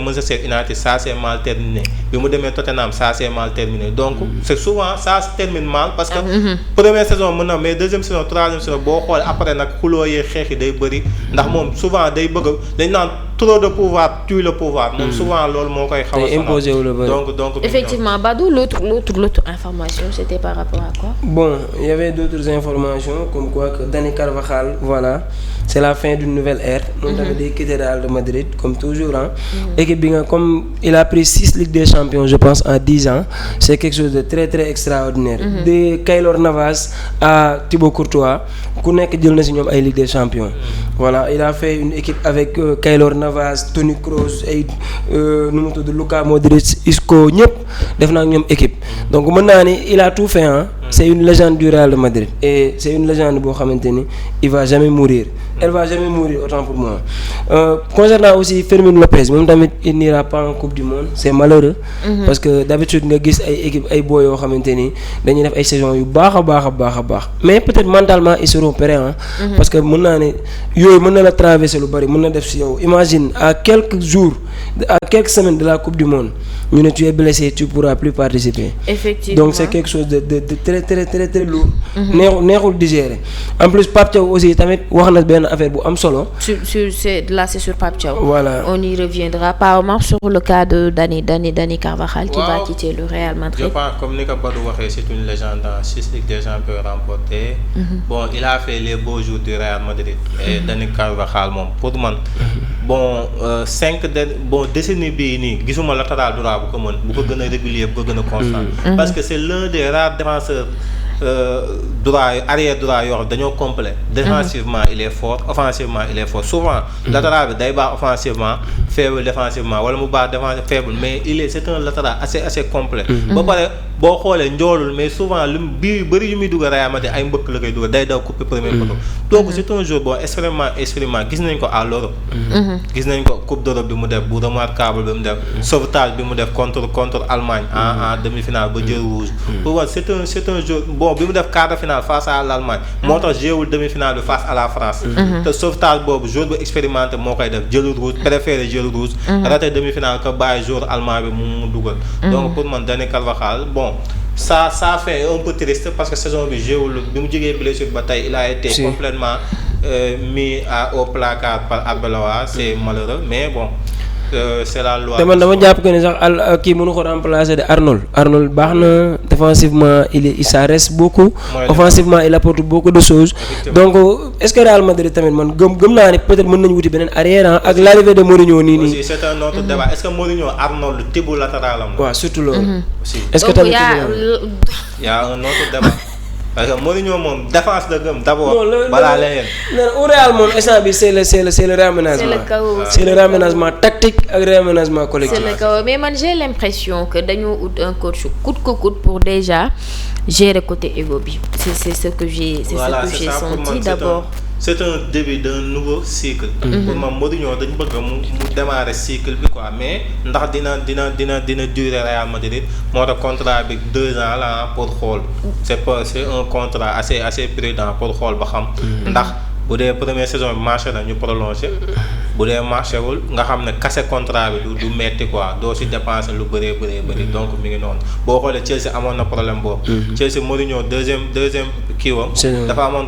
Manchester United ça s'est mal terminé bi mu demee Tottenham ça s'est mal terminé donc c'est souvent ça se termine mal parce que première saison mën na mais deuxième saison troisième saison boo xoolee après nag xuloo yee xeex yi day bëri ndax moom souvent day bëgg dañ naan trop de pouvoir tue le pouvoir moom souvent loolu moo koy xaw a imposé wu la bëri donc effectivement Badou l'autre information c'était par rapport à quoi? Bon, il y avait d'autres informations comme quoi que Dani Carvajal, voilà, c'est la fin d'une nouvelle ère. On avait quitté le Real de Madrid comme toujours hein. Équipe comme il a pris 6 Ligues des Champions je pense en 10 ans, c'est quelque chose de très très extraordinaire. De Keylor Navas à Thibaut Courtois, ku nekk jël na ci ñoom ay Ligue des Champions. Voilà, il a fait une équipe avec Keylor Navas, Toni Kroos ay nu mu tudd Luka Modric, Isco ñëpp def na ak ñoom équipe. Donc mën naa ni il a tout fait hein. C'est une légende du Real de Madrid et c'est une légende boo xamante ni il va jamais mourir. Elle va jamais mourir autant pour moi. Concernant aussi Fermín López moom tamit il n'ira pas en Coupe du Monde c'est malheureux. Parce que d'habitude nga gis ay équipe ay boy yoo xamante ni dañuy def ay saisons yu baax a baax mais peut-être mentalement ils seront prêts hein. Parce que mën naa ne yooyu mën na la traverser lu bari mën na def ci yow imagine à quelques jours à quelques semaines de la Coupe du Monde ñu ne tu es blessé tu pourras plus participer. Effectivement. Donc c'est quelque chose de très lourd. neexul digérer en plus Pape Thiaw aussi tamit wax na benn affaire bu am solo. c'est sur Pape Thiaw. Voilà. On y reviendra apparemment sur le cas de Dani Carvajal qui va quitter le Real Madrid. Je pense comme ni ko Badou waxee c'est une légende dans 6 Ligues des Champions remportées. Bon il a fait les beaux jours du Real Madrid. Et Dani Carvajal moom pour man bon 5 décennies bii nii gisuma latéral droit bu ko mën bu ko gën a régulier bu ko gën a constant. Parce que c'est l'un des rares défenseurs droit arrière droit yoo xam dañoo complet. Défensivement il est fort, offensivement il est fort. Souvent latéral bi day baax offensivement faible défensivement wala mu baax défensivement faible, mais c'est un latéral assez complet. Ba pare boo xoolee njoolul mais souvent lu bii bëri yu muy dugal Real Madrid ay mbëkk la koy dugal day daw couper premier poteau. Donc c'est un joueur extrêmement expérimenté, gis nañ ko à l'Europe. Gis nañ ko Coupe d'Europe bi mu def bu remarquable bi mu def sauvetage bi mu def contre Allemagne en demi-finale ba jël rouge. Pour moi c'est un joueur bi mu def quart de finale face à l'Allemagne moo tax jéewul demi-finale bi face à la France. Te sauvetage boobu joueur bu expérimenté moo koy def jël rouge préféré jël rouge. raté demi-finale que bàyyi joueur allemand bi mu dugal. Donc pour man Dani Carvajal ça fait un peu triste parce que saison bi jéewul bi mu jógee blessure ba tey il a été complètement mis au placard par Arbeloa, c'est malheureux mais bon. C'est la loi. te man dama jàpp que ni sax kii mënu ko remplacer de Arnold baax na défensivement ça reste beaucoup. Offensivement il apporte beaucoup de choses. Donc est-ce que Real Madrid tamit man gëm naa ni peut-être mën nañu wuti beneen arrière ak l'arrivée de Mourinho nii. aussi c'est un autre débat est-ce que Mourinho Arnold tibu latéral am. waaw surtout loolu. aussi est-ce que tamit y a un autre débat. Parce que Mourinho moom défense la gëm d'abord. balaa leneen. au Real moom instant bi c'est le réaménagement. C'est le réaménagement tactique ak réaménagement collectif. C'est le chaos mais man j'ai l'impression que dañoo ut un coach coûte que coûte pour déjà gérer côté ego bi. C'est ce que j'ai senti d'abord. C'est un début d'un nouveau cycle. Pour moi Mourinho dañ bëgg mu démarrer cycle bi quoi mais ndax dina durer Real Madrid moo tax contrat bi 2 ans là pour xool. C'est un contrat assez prudent pour xool ba xam. ndax bu dee première saison bi marché na ñu prolongé. bu dee marché wul nga xam ne casser contrat bi du metti quoi doo si dépenser lu bëree donc mi ngi noonu boo xoolee Chelsea amoon na problème boobu. Chelsea Mourinho deuxième kii wam dafa amoon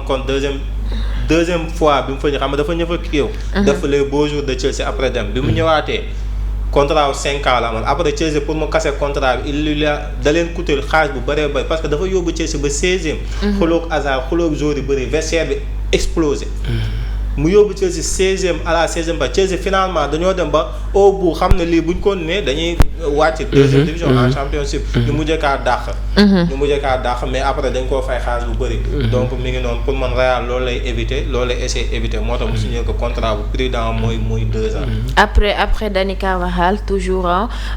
deuxième fois bi mu fa xam nga dafa ñëw fa kii def les beaux jours de Chelsea après dem bi mu ñëwaatee contrat wu 5 ans la amoon après Chelsea pour mu casser contrat bi da leen coûter xaalis bu bëree bëri parce que dafa yóbbu Chelsea ba 16e. xuloog Hazard xuloog joueurs yu bëri vestiaire bi explosé. mu yóbbu Chelsea 16e à la 16e ba Chelsea finalement dañoo dem ba au bout xam ne lii buñ ko nee dañuy wàcc deuxième division en championship. ñu mujjee kaa dàq. mais après dañ koo fay xaalis bu bëri. donc mi ngi noonu pour man Real loolu lay essayer éviter moo tax mu signé ko contrat bu prudent muy 2 ans. après Dani Carvajal toujours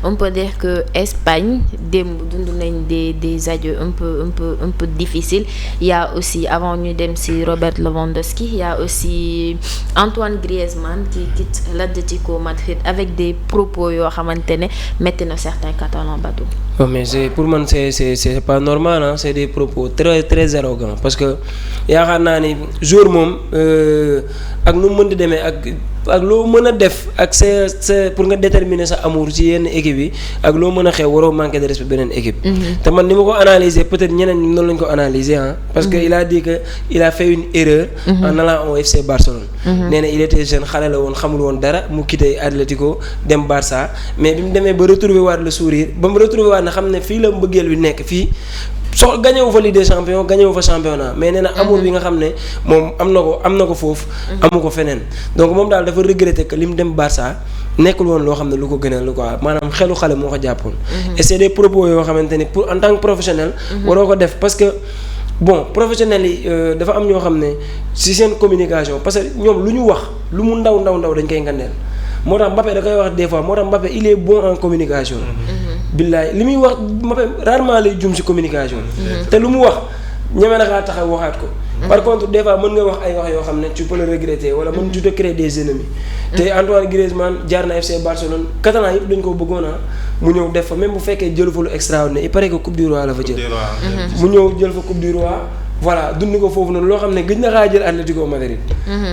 on peut dire que Espagne démb dund nañ des adieux un peu difficiles. Il y a aussi avant ñu dem ci Robert Lewandowski il y a aussi Antoine Griezmann qui quitte l'Atlético Madrid avec des propos yoo xamante ne metti na certains Catalans Badou. mais pour man c'est pas normal hein, c'est des propos très très arrogants parce que yaakaar naa ni jour moom ak nu mu mën di demee ak loo mën a def ak sa pour nga déterminer sa amour ci yenn équipe yi ak loo mën a xew waroo manquer de respect beneen équipe. te man ni ma ko analyser peut-être ñeneen ñi noonu lañ ko analyser ah. parce que il a dit que il a fait une erreur. en allant au FC Barcelone. nee na il était jeune xale la woon xamul woon dara mu quitté Atlético dem Barça mais bi mu demee ba retrouver waat le sourire ba mu retrouver waat na xam ne fii la mbëggeel bi nekk fii. gagné wu fa Ligue des Champions gagné wu fa championnat mais nee na amour bi nga xam ne moom am na ko foofu. amu ko feneen donc moom daal dafa regretter que li mu dem Barça nekkul woon loo xam ne lu ko gënal lu quoi maanaam xelu xale moo ko jàppoon. et c'est des propos yoo xamante ni pour en tant que professionnel. waroo ko def parce que bon professionnels yi dafa am ñoo xam ne ci seen communication parce que ñoom lu ñu wax lu mu ndaw dañ koy ngandeel moo tax Mbappé da koy wax des fois moo tax Mbappé il est bon en communication. billaay li muy wax Mbappé rarement lay jum ci communication. te lu mu wax ñeme na kaa taxaw waxaat ko. par contre des fois mën nga wax ay wax yoo xam ne tu peux le regretter wala mën tu te créer des ennemis. te Antoine Griezmann jaar na FC Barcelone Catalan yëpp dañ ko bëggoon mu ñëw def fa même bu fekkee jël fa lu extraordinaire il paraît que Coupe du Roi la fa jël. mu ñëw jël fa Coupe du Roi. voilà dund ko foofu noonu loo xam ne gëj na xaa jël Atlético Madrid.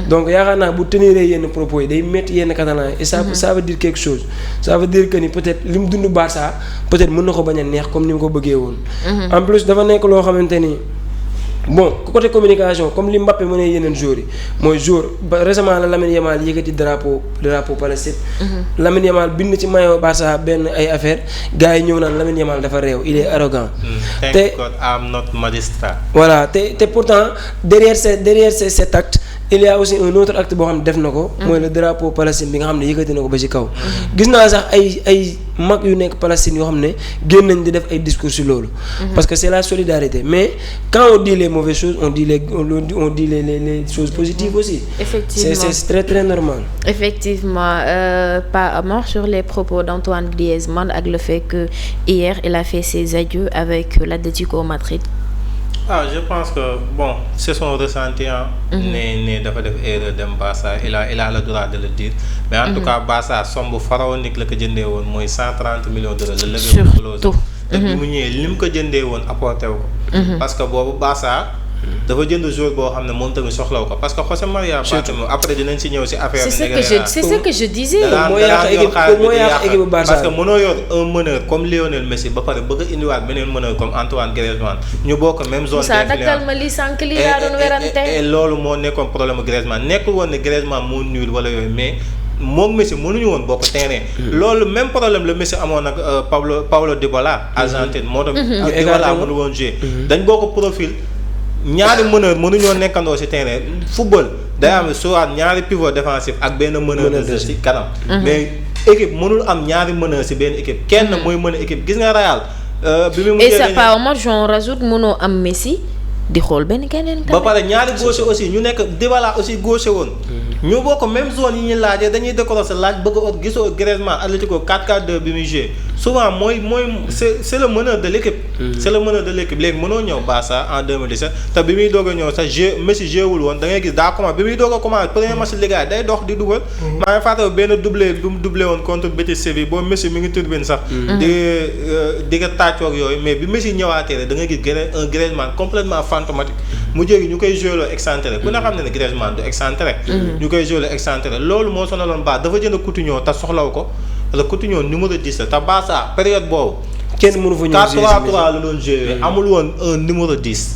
donc yaakaar naa bu tenir yenn propos yi day métti yenn Catalans yi et ça veut dire quelque chose ça veut dire que ni peut-être li mu dund Barça peut-être mën na ko bañ a neex comme ni mu ko bëggee woon. en plus dafa nekk loo xamante ni bon côté communication comme li Mbappé mënee yeneen joueurs yi mooy jour ba récemment la Lamine Yamal yëkkati drapeau Palestine. Lamine Yamal bind ci maillot Barça benn ay affaire gars yi ñëw naan Lamine Yamal dafa réew il est arrogant. Thank God I'm not magistrat. voilà te pourtant derrière cet acte il y a aussi un autre acte boo xam ne def na ko. mooy le drapeau Palestine bi nga xam ne yëkkati na ko ba ci kaw. gis naa sax ay mag yu nekk Palestine yoo xam ne génn nañ di def ay discours sur loolu. parce que c'est la solidarité mais quand on dit les mauvaises choses on dit les choses positives aussi. Effectivement c'est très très normal. Effectivement pas mort sur les propos d'Antoine Griezmann ak le fait que hier il a fait ses adieux avec l'Atlético Madrid. Je pense que bon c'est son ressenti ne dafa def erreur dem Barça il a le droit de le dire mais en tout cas Barça somme pharaonique la ko jëndee woon mooy 130 millions d'euros la levé woon clause te bi mu ñëwee li mu ko jëndee woon apporté wu ko parce que boobu Barça dafa jënd joueur boo xam ne moom tamit soxlaw ko parce que José Maria Bartomeu après dinañ si ñëw si affaire c'est ce que je disais. moo yàq équipe Barça parce que mënoo yor un meneur comme Lionel Messi ba pare bëgg a indiwaat beneen meneur comme Antoine Griezmann ñu bokk même zone d'influence. dakkal ma li sànq li laa doon werante. et loolu moo nekkoon problème Griezmann nekkul woon ne Griezmann moo nul wala yooyu mais moom Messi mënuñu woon bokk terrain. loolu même problème la Messi amoon ak Paulo Dybala Argentine moo tax Dybala mënu woon jouer dañ bokk profil. ñaari meneur mënuñoo nekkandoo ci terrain football day am soit ñaari pivot défensif ak benn meneur de ci kanam mais équipe mënul am ñaari meneur ci benn équipe kenn mooy mën a équipe gis nga Real bi mu et ça pas moi j'en rajoute mënoo am Messi di xool benn keneen ba pare ñaari gaucher aussi ñu nekk Dybala aussi gaucher woon ñu bokk même zone yi ñu laajee dañuy décrocher laaj bëgg a gisoo Griezmann Atlético 4-4-2 bi muy jouer souvent mooy c'est le meneur de l'équipe c'est le meneur de l'équipe léegi mënoo ñëw Barça en 2017 te bi muy doog a ñëw sax Messi jouewul woon da ngay gis daa commencé bi muy doog a commencé premier match Liga day dox di dugal maa ngi fàttali benn doublé bu mu doublé woon contre Betis Séville boobu Messi mi ngi turbine sax di nga tàccoog yooyu mais bi Messi ñëwaatee da ngay gis un Griezmann complètement fantomatique mu jéegi ñu koy joué loo excentré ku ne xam ne Griezmann du excentré ñu koy joué loo excentré loolu moo sonaloon baax dafa jënd Coutinho te soxlaw ko le Coutinho numéro 10 la te Barça période boobu kenn mënu fa ñëw 4-3-3 la doon joué amul woon un numéro 10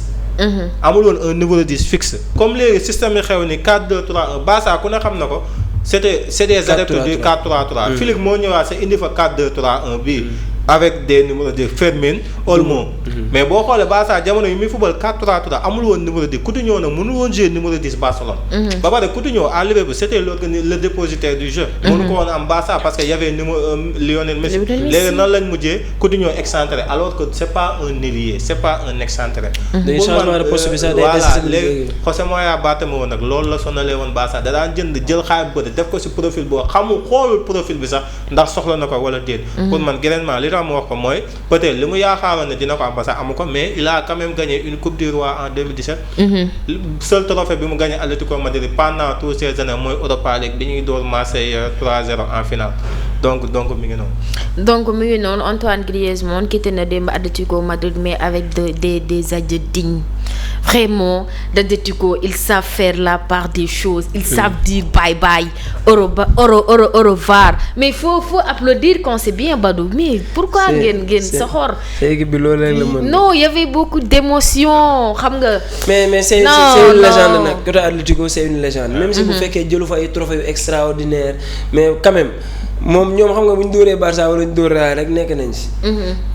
amul woon un numéro 10 fixe comme léegi système yi xew ni 4-2-3-1 Barça ku ne xam na ko c'est des adeptes du 4-3-3 Philippe moo ñëwaat sa indi fa 4-2-3-1 bii avec des numéros de Fermin Olmo mais boo xoolee Barça jamono yi muy football 4-3-3 amul woon numéro 10 Coutinho nag mënul woon jouer numéro 10 Barcelone ba pare Coutinho à Liverpool c'était le dépositaire du jeu mënu ko woon am Barça parce que y avait numéro Lionel Messi léegi nan lañ mujjee Coutinho excentré alors que c'est pas un ailier c'est pas un excentré day changement de poste bi sax day voilà léegi José Maria Bartomeu nag loolu la sonalee woon Barça da daan jël xaalis bëri def ko ci profil boo xamul xoolul profil bi sax ndax soxla na ko wala déet pour man Griezmann li mu wax ko mooy peut-être li mu yaakaaroon ne dina ko am parce que amu ko mais il a quand même gagné une coupe du roi en 2017 seul trophée bi mu gagné Atlético Madrid pendant toutes ces années mooy Europa League bi ñuy door Marseille 3-0 en finale donc mi ngi noonu Antoine Griezmann quitté na démb Atlético Madrid mais avec des adieux dignes vraiment d'Atlético ils savent faire la part des choses ils savent dire bye bye au revoir mais faut applaudir quand c'est bien Badou mais pourquoi ngeen soxor équipe bi loolu rek la mën non il y avait beaucoup d'émotions xam nga mais c'est une légende nag côté Atlético c'est une légende même si bu fekkee jëlu fa ay trophées extraordinaires mais quand même moom ñoom xam nga bu ñu dóoree Barça wala ñu dóor Real rek nekk nañ ci.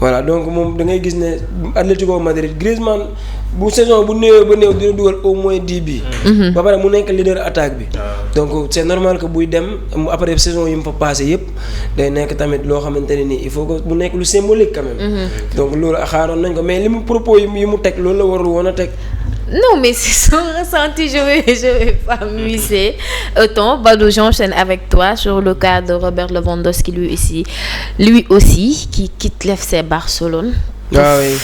voilà donc moom da ngay gis ne Atlético Madrid Griezmann bu saison bu néewee ba néew dina dugal au moins 10 bi. ba pare mu nekk leader attaque bi. donc c'est normal que buy dem après saison yi mu fa passé yëpp day nekk tamit loo xamante ne nii il faut que mu nekk lu symbolique quand même. donc loolu xaaroon nañ ko mais li mu propos yi mu teg loolu la warul woon a teg. Non, mais c'est son ressenti, je vais pas m'user autant. Badou, j'enchaîne avec toi sur le cas de Robert Lewandowski, lui aussi, qui quitte l'FC Barcelone. Ah oui.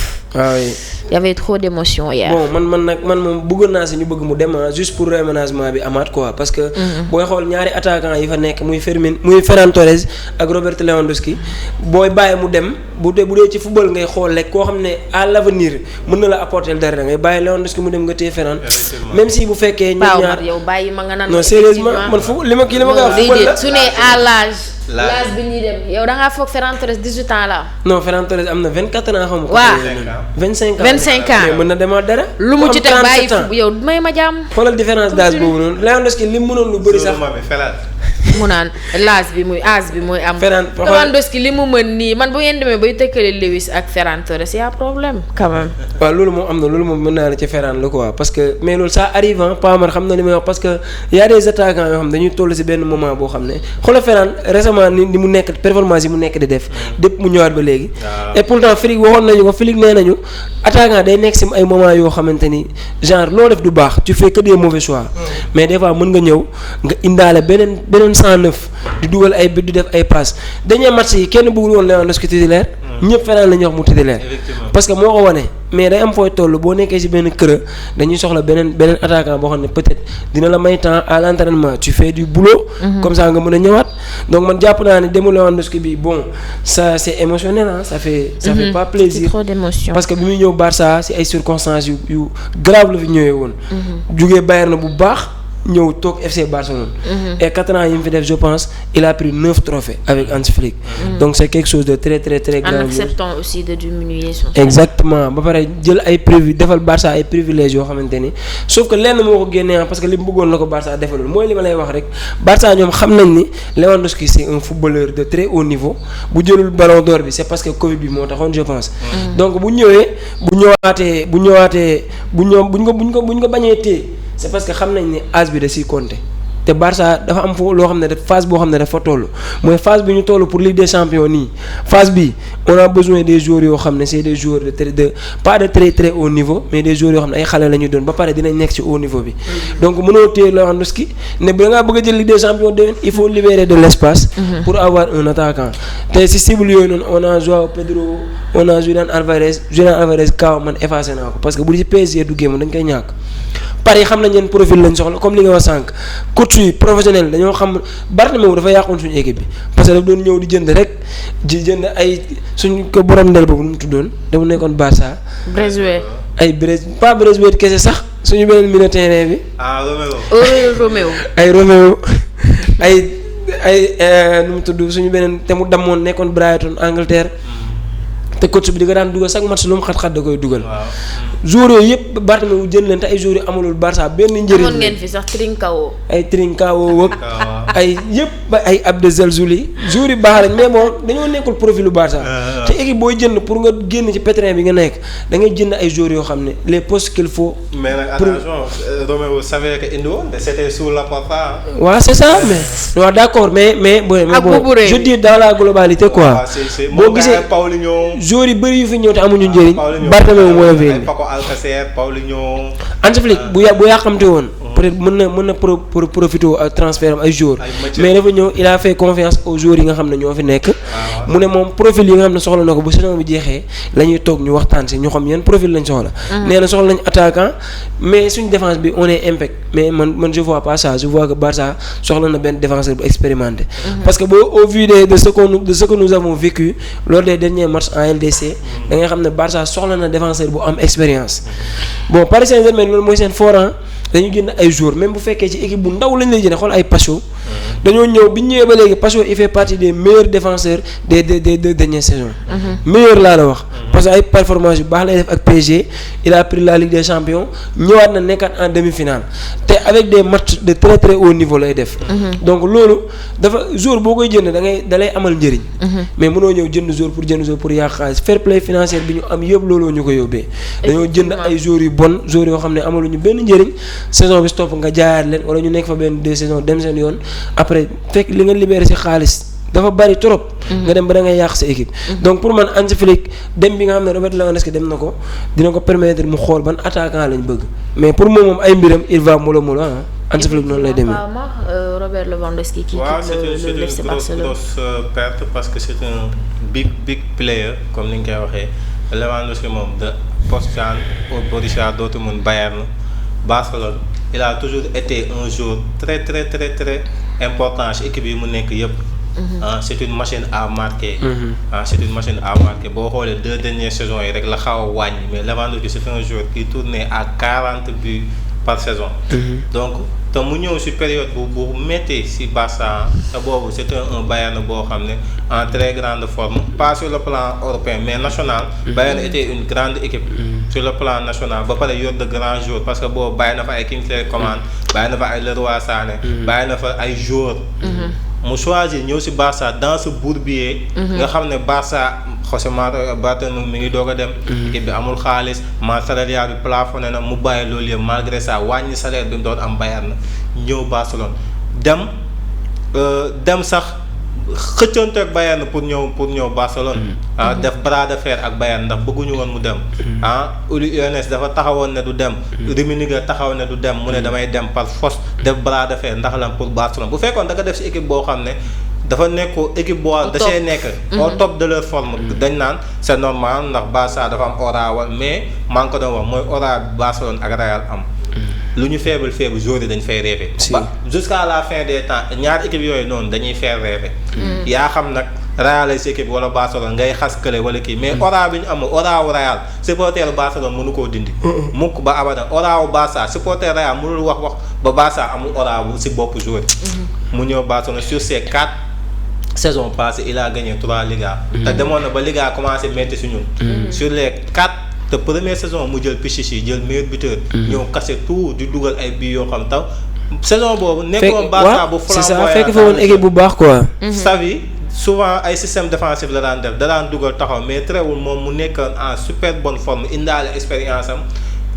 Il y avait trop d'émotions hier. Bon, man moom bëggoon naa si ñu bëgg mu dem juste pour réaménagement bi amaat quoi parce que booy xool ñaari attaquant yi fa nekk muy Ferran Torres ak Robert Lewandowski booy bàyyi mu dem bu dee ci football ngay xool rek koo xam ne à l'avenir mën na la apporter dara da ngay bàyyi Lewandowski mu dem nga téye Ferran même si bu fekkee ñoom ñaar yow bàyyi ma nga naan non sérieusement man fu li ma koy wax football la su ne à l'âge bi ñuy dem yow da ngaa foog Ferran Torres 18 ans la non Ferran Torres am na 24 ans xam nga waaw 25 ans mais mën na demaat dara lu mu ci teg bàyyi yow may ma jàmm xoolal différence d'âge boobu noonu Lewandowski li mu mënoon lu bëri sax mu naan âge bi mooy am. Ferran Lewandowski li mu mën nii man bu ngeen demee bay tëkkale Lewis ak Ferran Torres y a problème quand même. waaw loolu moom am na loolu moom mën naa la ci Ferran la quoi parce que mais loolu ça arrive Pamar xam na li may wax parce que y a des attaquants yoo xam dañuy toll ci benn moment boo xam ne xoolal Ferran récemment ni mu nekk performance yi mu nekk di def. dépp mu ñëwaat ba léegi. et pourtant Flick waxoon nañu ko Flick nee nañu attaquant day nekk ci ay moment yoo xamante ni genre loo def du baax tu fais que des mauvais choix. mais des fois mën nga ñëw nga indaale beneen 109 di dugal ay bit di def ay passes dernier match yi kenn bëggul woon Lewandowski titulaire. ñëpp Ferran la ñuy wax mu titulaire. parce que moo ko wane mais day am fooy toll boo nekkee ci benn kër dañuy soxla beneen attaquant boo xam ne peut-être dina la may temps à l'entraînement tu fais du boulot. comme ça nga mën a ñëwaat donc man jàpp naa ne demu Lewandowski bi bon ça c'est émotionnel ça fait pas plaisir. C'est trop d'émotion. parce que bi muy ñëw Barça ci ay circonstances yu grave la fi ñëwee woon. jugee Bayern na bu baax. ñëw toog FC Barcelone. et 4 ans yi mu fi def je pense il a pris 9 trophées avec Hans Flick. donc c'est quelque chose de très très très grand. en acceptant aussi de diminuer son. exactement ba pare jël ay defal Barça ay privilèges yoo xamante ni sauf que lenn moo ko génnee parce que li mu bëggoon la ko Barça defalul mooy li ma lay wax rek Barça ñoom xam nañ ni Lewandowski c'est un footballeur de très haut niveau bu jëlul ballon d'or bi c'est parce que Covid bi moo taxoon je pense. donc bu ko bañee téye c'est parce que xam nañ ni âge bi da siy compter te Barça dafa am foofu loo xam ne phase boo xam ne dafa toll mooy phase bi ñu toll pour Ligue des Champions nii phase bi on a besoin des joueurs yoo xam ne c'est des joueurs pas de très très haut niveau mais des joueurs yoo xam ne ay xale la ñu doon ba pare dinañ nekk ci haut niveau bi. donc mënoo téye Lewandowski ne bu da ngaa bëgg a jël Ligue des Champions déwén il faut libérer de l'espace. pour avoir un attaquant te si cible yooyu noonu on a Joao Pedro on a Julián Álvarez Kaaw man effacé naa ko parce que bu di PSG duggee moom dañ koy ñàkk. Paris xam nañ ñeen profil lañ soxla comme li nga wax sànq coach yi professionnel dañoo xam Bartomeu dafa yàqoon suñu équipe bi parce que daf doon ñëw di jënd rek di jënd ay suñ ko borom ndel boobu nu mu tuddoon dafa nekkoon Barça. Braithwaite. ay Braithwaite kese sax suñu beneen milieu terrain bi. Romeo. ay Romeo ay nu mu tudd suñu beneen te mu damoon nekkoon Brighton Angleterre. te coach bi di ko daan dugal chaque match lu mu xat-xat da koy dugal. joueurs yooyu yëpp Bartomeu jël leen te ay joueurs yu amalul Barça benn njëriñ. amoon ngeen fi sax Trincao. ay Trincao wëpp ay yëpp ba ay Abdezalzouli joueurs yu baax lañ mais bon dañoo nekkul profilu Barça. te équipe booy jënd pour nga génn ci pétrin bi nga nekk da ngay jënd ay joueurs yoo xam ne les postes qu'il faut. mais nag attention Romeo savait que indi woon c'était sous la Porta. waaw c'est ça mais waaw d'accord mais bon je dis dans la globalité quoi. boo gisee joueurs yi bëri yu fi ñëw te amuñu njëriñ. Bartomeu mooy fi indi Alcacer Paulinho. Hans Flick bu yàqamte woon. peut-être mën na profiter ak transfert am ay joueurs. mais dafa ñëw il a fait confiance aux joueurs yi nga xam ne ñoo fi nekk. mu ne moom profil yi nga xam ne soxla na ko bu saison bi jeexee la ñuy toog ñu waxtaan si ñu xam yan profil lañ soxla. nee na soxla nañ attaquant mais suñ défense bi on est impact mais man je vois pas ça je vois que Barça soxla na benn défenseur bu expérimenté. parce que au vu de ce que nous avons vécu lors des derniers matchs en LDC da nga xam ne Barça soxla na défenseur bu am expérience. bon Paris Saint-Germain loolu mooy seen fort dañu jënd ay joueurs même bu fekkee ci équipe bu ndaw lañ lay jënd xool ay Pacho. dañoo ñëw bi ñu ñëwee ba léegi Pacho il fait partie des meilleurs défenseurs des dernières saisons. meilleur laa la wax. parce que ay performances yu baax lay def ak PSG il a pris la Ligue des Champions ñëwaat na nekkaat en demi-finale te avec des matchs de très très haut niveau lay def. donc loolu dafa joueur boo koy jënd da lay amal njëriñ. mais mënoo ñëw jënd joueur pour yàq xaalis fair play financier bi ñu am yëpp looloo ñu ko yóbbee. dañoo jënd ay joueurs yu bon joueurs yoo xam ne amaluñu benn njëriñ. saison bi stop nga jaayaat leen wala ñu nekk fa benn 2 saisons dem seen yoon après fekk li nga libéré ci xaalis dafa bari trop. nga dem ba da ngay yàq sa équipe. donc pour man Hans Flick dem bi nga xam ne Robert Lewandowski dem na ko dina ko permettre mu xool ban attaquant lañ bëgg mais pour moom ay mbiram il va mollo Hans Flick noonu lay demee. Robert Lewandowski qui quitte le FC Barcelone. C'est une grosse perte parce que c'est un big player comme ni nga koy waxee Lewandowski moom de Portugal au Borussia Dortmund Bayern Barcelone il a toujours été un joueur très très très très important ci équipe yi mu nekk yëpp. c'est une machine à marquer. C'est une machine à marquer boo xoolee 2 dernières saisons yi rek la xaw a wàññi mais Lewandowski c'est un joueur qui tournait à 40 buts par saison. Donc te mu ñëw si période bu métti si Barça te boobu c'était un Bayern boo xam ne en très grande forme pas sur le plan européen mais national. Bayern était une grande équipe. Sur le plan national ba pare yor de grands joueurs parce que boobu bàyyi na fa ay Kingsley Coman bàyyi na fa ay Leroy Sané. bàyyi na fa ay joueurs. mu choisir ñëw si Barça dans ce bourbier. nga xam ne Barça José Bartomeu mi ngi doog a dem. équipe bi amul xaalis salariat bi plafonné na mu bàyyi loolu yëpp malgré ça wàññi salaire bi mu doon am Bayern ñëw Barcelone dem sax xëccoonte ak Bayern pour ñëw Barcelone. def bras de fer ak Bayern ndax bëgguñu woon mu dem. Uli Hoeneß dafa taxawoon ne du dem. Rummenigge taxaw ne du dem mu ne damay dem par force def bras de fer ndax lan pour Barcelone bu fekkoon da nga def si équipe boo xam ne dafa nekk équipe boo da see nekk. au top de leur forme dañ naan c'est normal ndax Barça dafa am aura mais maa ngi ko doon wax mooy aura Barcelone ak Real am. lu ñu faible joueurs yi dañ fay rêver. Jusqu'à la fin des temps ñaari équipe yooyu noonu dañuy faire rêver. yaa xam nag Real ay si équipe wala Barcelone ngay xas kële wala kii mais aura bi ñu am aura wu Real supporter Barcelone mënu koo dindi. mukk ba abadan aura wu Barça supporter Real mënul wax ba Barça amul aura wu si bopp joueur. mu ñëw Barcelone sur ces 4 saisons passées il a gagné 3 Ligas. te demoon na ba Liga commencé métti si ñun. sur les 4. te première saison mu jël Pichichi jël meilleur buteur. ñëw kase tout di dugal ay bii yoo xam taw. saison boobu nekkoon Barça bu flamboyant. c'est ça fekk fa woon équipe bu baax quoi. Xavi souvent ay système défensif la daan def da daan dugal taxaw mais teewul moom mu nekkoon en super bonne forme indaale expérience am.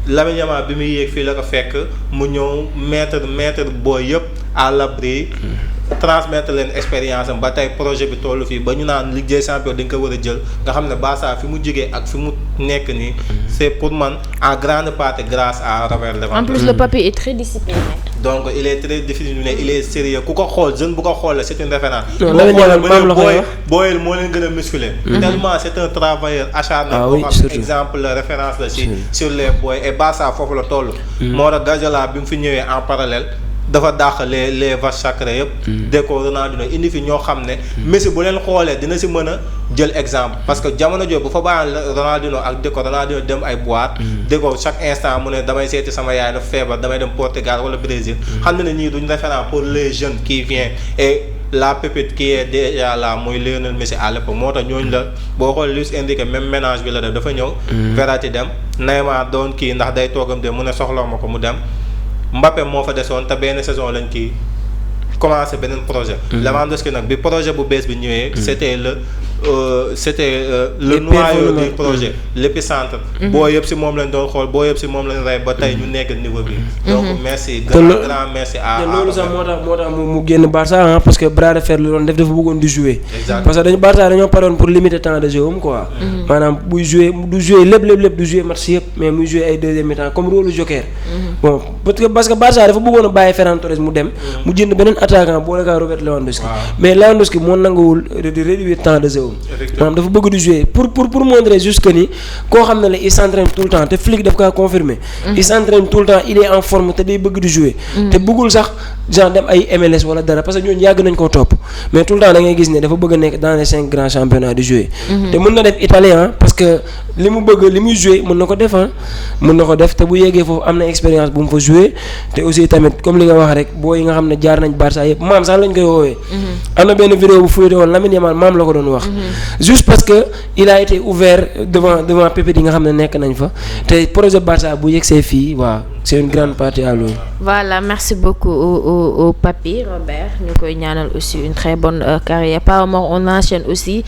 Lamine Yamal bi muy yéeg fii la ko fekk mu ñëw mettre booy yëpp à l'abri. transmettre leen expérience am ba tey projet bi tollu fii ba ñu naan Ligue des Champions dañ ko war a jël nga xam ne Barça fi mu jógee ak fi mu nekk nii c'est pour man en grande partie grâce à Robert Lewandowski. En plus le papier est très discipliné. donc il est très discipliné il est sérieux ku ko xool jeune bu ko xool la c'est une référence. booyal moo leen gën a musclé. tellement c'est un travailleur acharné. boo xam exemple la référence la si sur les boys et Barça foofu la toll. moo tax Guardiola bi mu fi ñëwee en parallèle. dafa dàq les vaches sacrées yëpp. Deco Ronaldinho indi fi ñoo xam ne. Messi bu leen xoolee dina si mën a jël exemple parce que jamono jooju bu fa bàyyi Ronaldinho ak Deco Ronaldinho dem ay boîte. Deco chaque instant mu ne damay seeti sama yaay dafa feebar damay dem Portugal wala Brésil. xam na ne ñii duñ référent pour les jeunes qui viennent et la pépite qui est déjà là mooy Lionel Messi à l'époque moo tax ñooñu la boo xool Luis Enrique même ménage bi la def dafa ñëw. Verratti dem Neymar doon kii ndax day toogam de mu ne soxla ma ko mu dem. Mbappé moo fa desoon te benn saison lañ kii commencé beneen projet. Lewandowski nag bi projet bu bees bi ñëwee. c'était le noyau du projet l'épicentre. boo yëpp si moom lañ doon xool boo yëpp si moom lañ rey ba tey ñu nekk niveau bi. donc merci grand merci à. te loolu sax moo tax mu génn Barça parce que bras de fer la doon def dafa bëggoon di jouer. parce que Barça dañoo paroon pour limiter temps de jeu am quoi. maanaam buy jouer du jouer lépp du jouer match yëpp mais muy jouer ay deuxième mi-temps comme rôle joker. bon parce que Barça dafa bëggoon a bàyyi Ferran Torres mu dem. mu jënd beneen attaquant boole kaa Robert Lewandowski. mais Lewandowski moo nanguwul di réduire temps de jeu. maanaam dafa bëgg di jouer pour montrer juste que ni koo xam ne la il s'entraîne tout le temps te Flick daf kaa confirmer. il s'entraîne tout le temps il est en forme te day bëgg di jouer. te bëggul sax genre dem ay MLS wala dara parce que ñooñu yàgg nañ koo topp mais tout le temps da ngay gis ne dafa bëgg a nekk dans les 5 grands championnats di jouer. te mën na def italien parce que li muy jouer mën na ko def te bu yeggee foofu am na expérience bu mu fa jouer te aussi tamit comme li nga wax rek boo yi nga xam ne jaar nañ Barça yëpp maam sax lañ koy woowee. am na benn vidéo bu fuité woon Lamine Yamal maam la ko doon wax. juste parce que il a été ouvert devant pépite yi nga xam ne nekk nañ fa te projet Barça bu yegsee fii waaw c'est une grande partie à lui. Voilà, merci beaucoup au Papy Robert ñu koy ñaanal aussi une très bonne carrière. Apparemment on enchaîne aussi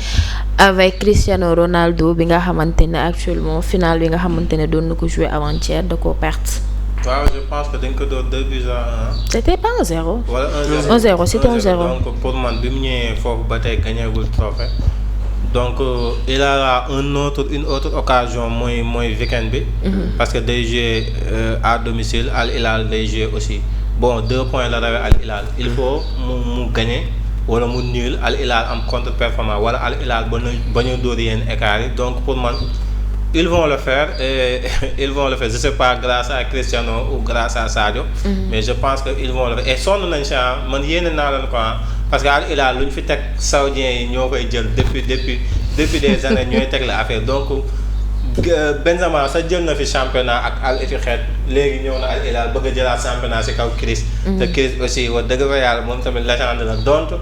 avec Cristiano Ronaldo bi nga xamante ne actuellement finale bi nga xamante ne doon na ko jouer avant-hier da koo perte. waaw je pense que dañ ko doon 2-1. C'était pas 1-0. wala 1-0 c'était 1-0. donc pour man bi mu ñëwee foofu ba tey gagnéwul trophée donc il a une autre occasion mooy week-end bi. parce que day jouer à domicile Al Hilal day jouer aussi bon 2 points la rawee Al Hilal il faut mu gagner wala mu nul Al Hilal am contre-performance wala Al Hilal bañ a dóor yenn écart yi donc pour man. Ils vont le faire et je sais pas grâce à Cristiano ou grâce à Sadio. Mais je pense que ils vont le faire et sonn nañ si man yéene naa leen quoi parce que Al Hilal lu ñu fi teg saoudiens yi ñoo koy jël depuis des années ñooy teg la affaire donc Benzema sa jël na fi championnat ak Al Ittihad léegi ñëw na Al Hilal bëgg a jëlaat championnat si kaw Chris. te Chris aussi wax dëgg fa yàlla moom tamit légende la donc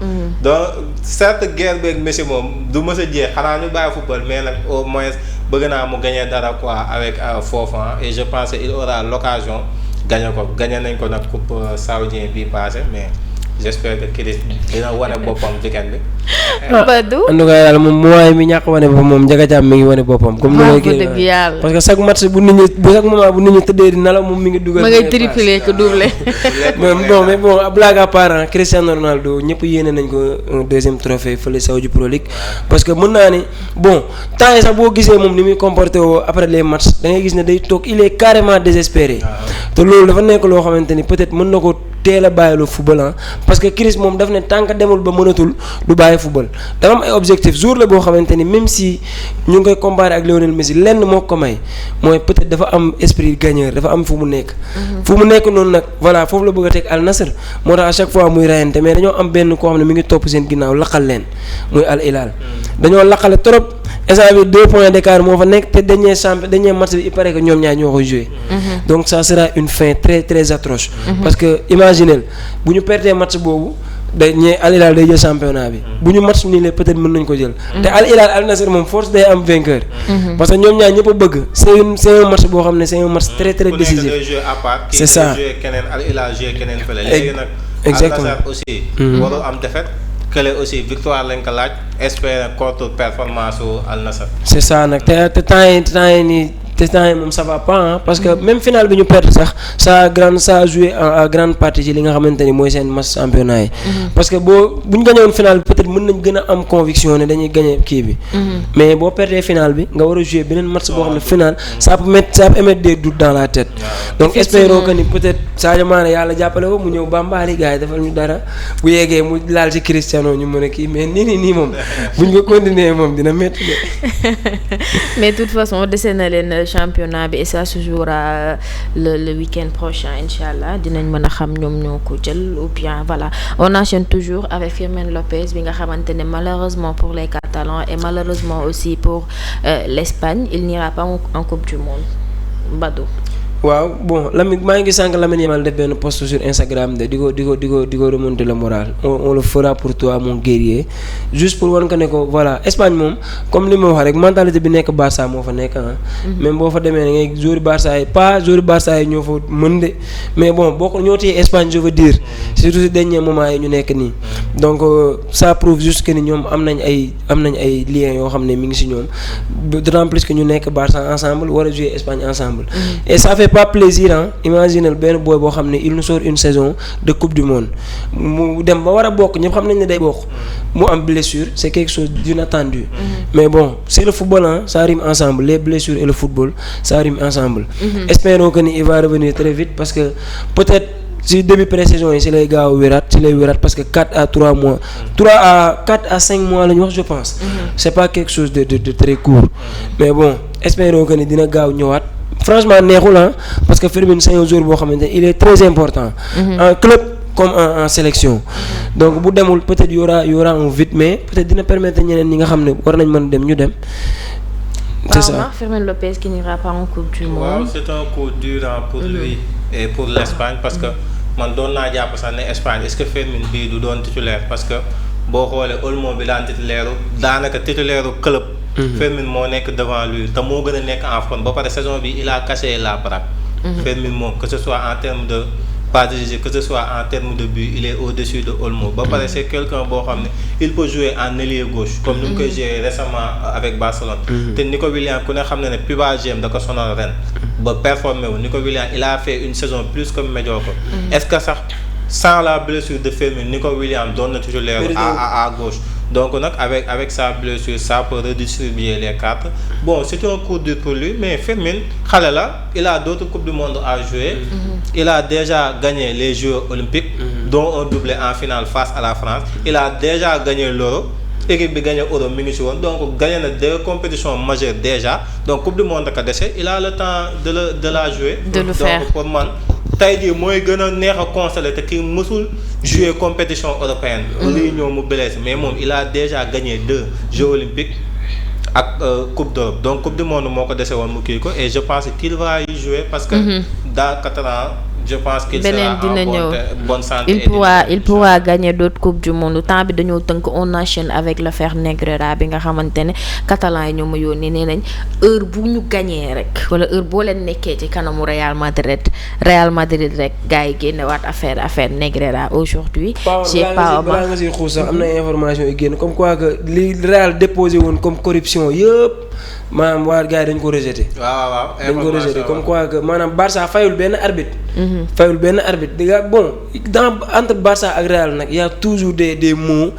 certes guerre beeg Messi moom du mës a jeex xanaa ñu bàyyi football mais nag au moins bëgg naa mu gagner dara quoi avec foofu et je pense qu'il aura l'occasion gagné nañ ko nag coupe saoudien bii passé mais j'espère que Chris dina wane boppam weekend bi. Badou. en tout cas yàlla moom mooy mi ñàkk wane boppam moom Ndiaga Thiam mi ngi wane boppam. comme ni may parce que chaque match bu nit ñi tëddee di nelaw moom mi ngi dugal. ma ngay triplé ko doublé. mais bon blague à part Cristiano Ronaldo ñëpp yéene nañ ko un deuxième trophée fële Saudi Pro League parce que mën naa ni bon temps yi sax boo gisee moom ni muy comporté woo après les matchs da ngay gis ne day toog il est carrément désespéré. te loolu dafa nekk loo xamante ni peut-être mën na ko teel a bàyyiloo football parce que Chris moom daf ne tant que demul ba mënatul du bàyyi football dafa am ay objectif jour la boo xamante ni même si ñu ngi koy comparer ak Lionel Messi lenn moo ko may mooy peut-être dafa am esprit gagneur dafa am fu mu nekk. fu mu nekk noonu nag voilà foofu la bëgg a teg Al Nassr moo tax à chaque fois muy rayante mais dañoo am benn koo xam ne mi ngi topp seen ginnaaw laqal leen muy Al Hilal dañoo laqale trop instant bi 2 points d'écart moo fa nekk te dernier match bi il paraît que ñoom ñaar ñoo koy joué. donc ça sera une fin très très atroce. parce que imaginez bu ñu perdee match boobu dañuy Al Hilal day jël championnat bi. bu ñu match nii la peut-être mën nañu ko jël. te Al Hilal Al Nassr moom force day am vainqueur. parce que ñoom ñaar ñëpp a bëgg c'est un match boo xam ne c'est un match très très décisif. c'est ça keneen Al Hilal joué keneen fële léegi nag. exactement Al Nassr aussi. warul am défaite. kële aussi victoire lañ ko laaj espérer contre performance su Al Nassr. c'est ça nag te temps yi nii moom ça va pas parce que même final bi ñu perdre sax ça a joué en grande partie ci li nga xamante ni mooy seen match championnat yi. parce que bu ñu gagné woon final bi peut-être mën nañ gën a am conviction ne dañuy gagné kii bi. mais boo perdee final bi nga war a jouer beneen match boo xam ne final ça peut émettre des doutes dans la tête. donc espérons que ni peut-être Sadio Mané yàlla jàppale ko mu ñëw bambaali gars yi defal ñu dara bu yeggee mu laal ci Cristiano ñu mën a kii mais nii moom bu ñu ko continuer moom dina métti de. mais de toute façon dese na leen championnat bi et ça se jouera le week-end prochain inchallah dinañ mën a xam ñoom ñoo ko jël ou bien voilà on enchaîne toujours avec Fermin Lopez bi nga xamante ne malheureusement pour les Catalans et malheureusement aussi pour l'Espagne il n'ira pas en Coupe du Monde Badou. waaw bon Lamine maa ngi sànq Lamine Yamal def benn post sur Instagram de di ko remonter le moral on le fera pour toi mon guerrier juste pour wan ko ne ko voilà Espagne moom comme li ma wax rek mentalité bi nekk Barça moo fa nekk même boo fa demee da ngay joueur Barça yi ñoo fa mën de mais bon boo ko ñoo téye Espagne je veux dire surtout ci dernier moment yi ñu nekk nii donc ça prouve juste que ni ñoom am nañ ay liens yoo xam ne mi ngi ci ñoom d'autant plus que ñu nekk Barça ensemble war a jouer Espagne ensemble et ça fait pas plaisir imaginez benn boy boo xam ne il nous sort une saison de coupe du monde mu dem ba war a bokk ñëpp xam nañ ne day bokk mu am blessure c'est quelque chose d'inattendu mais bon c'est le football ça rime ensemble les blessures et le football ça rime ensemble espérons que ni il va revenir très vite parce que peut-être si début pré-saison yi si lay gaaw wéraat parce que 4 à 5 mois la ñu wax je pense c'est pas quelque chose de très court mais bon espérons que ni dina gaaw ñëwaat franchement neexul parce que Fermin c'est un joueur boo xamante il est très important en club comme en sélection donc bu demul peut-être y aura un vide mais peut-être dina permettre ñeneen ñi nga xam ne war nañ mën dem ñu dem c'est ça. Fermin Lopez qui n'ira pas en Coupe du Monde. waaw c'est un coup dur pour lui et pour l'Espagne parce que man doon naa jàpp sax ne Espagne est-ce que Fermin bii du doon titulaire parce que boo xoolee Olmo bi daan titulaire daanaka titulaire club. Fermin moo nekk devant lui te moo gën a nekk en front ba pare saison bi il a cassé la baraque. Fermin moom que ce soit en termes de pas de jeu que ce soit en termes de but il est au-dessus de Olmo ba pare c'est quelqu'un boo xam ne il peut jouer en ailier gauche comme ni mu koy jouer récemment avec Barcelone. te Nico Williams ku ne xam ne pubalgie da ko sonal ren ba performé wu Nico Williams il a fait une saison plus que médiocre. est-ce que sax sans la blessure de Fermin Nico Williams doon na titulaire à gauche. donc nag avec sa blessure ça peut redistribuer les cartes bon c'est un coup dur pour lui mais Fermin xale la il a d'autres coupes du monde à jouer il a déjà gagné les Jeux olympiques dont un doublé en finale face à la France il a déjà gagné l'Euro équipe bi gagné Euro mi ngi ci woon donc gagné na 2 compétitions majeures déjà donc coupe du monde ka dese il a le temps de la jouer de faire donc pour man tey jii mooy gën a neex a constater te kii mësul jouer compétition européenne lii ñëw mu blessé mais moom il a déjà gagné 2 Jeux olympiques ak coupe d'Europe donc coupe du monde moo ko dese woon mu kii ko et je pense qu'il va y jouer parce que dans 4 ans je pense qu'il sera en bonne santé. Il pourra gagner d'autres coupes du monde temps bi dañoo tënk on enchaîne avec l'affaire Negreira bi nga xamante ne catalan yi ñoo ma yónnee nee nañ heure bu ñu gagné rek wala heure boo leen nekkee ci kanamu Real Madrid rek gars yi génnewaat affaire Negreira aujourd'hui. j'ai pas balaa nga si xuus sax am na information yu génn comme quoi que li Real déposé woon comme corruption yëpp maanaam waa gars yi dañ ko rejeté. waaw dañ ko rejeté comme quoi que maanaam Barça fayul benn arbitre. fayul benn arbitre di nga bon entre Barça ak Real nag y a toujours des mots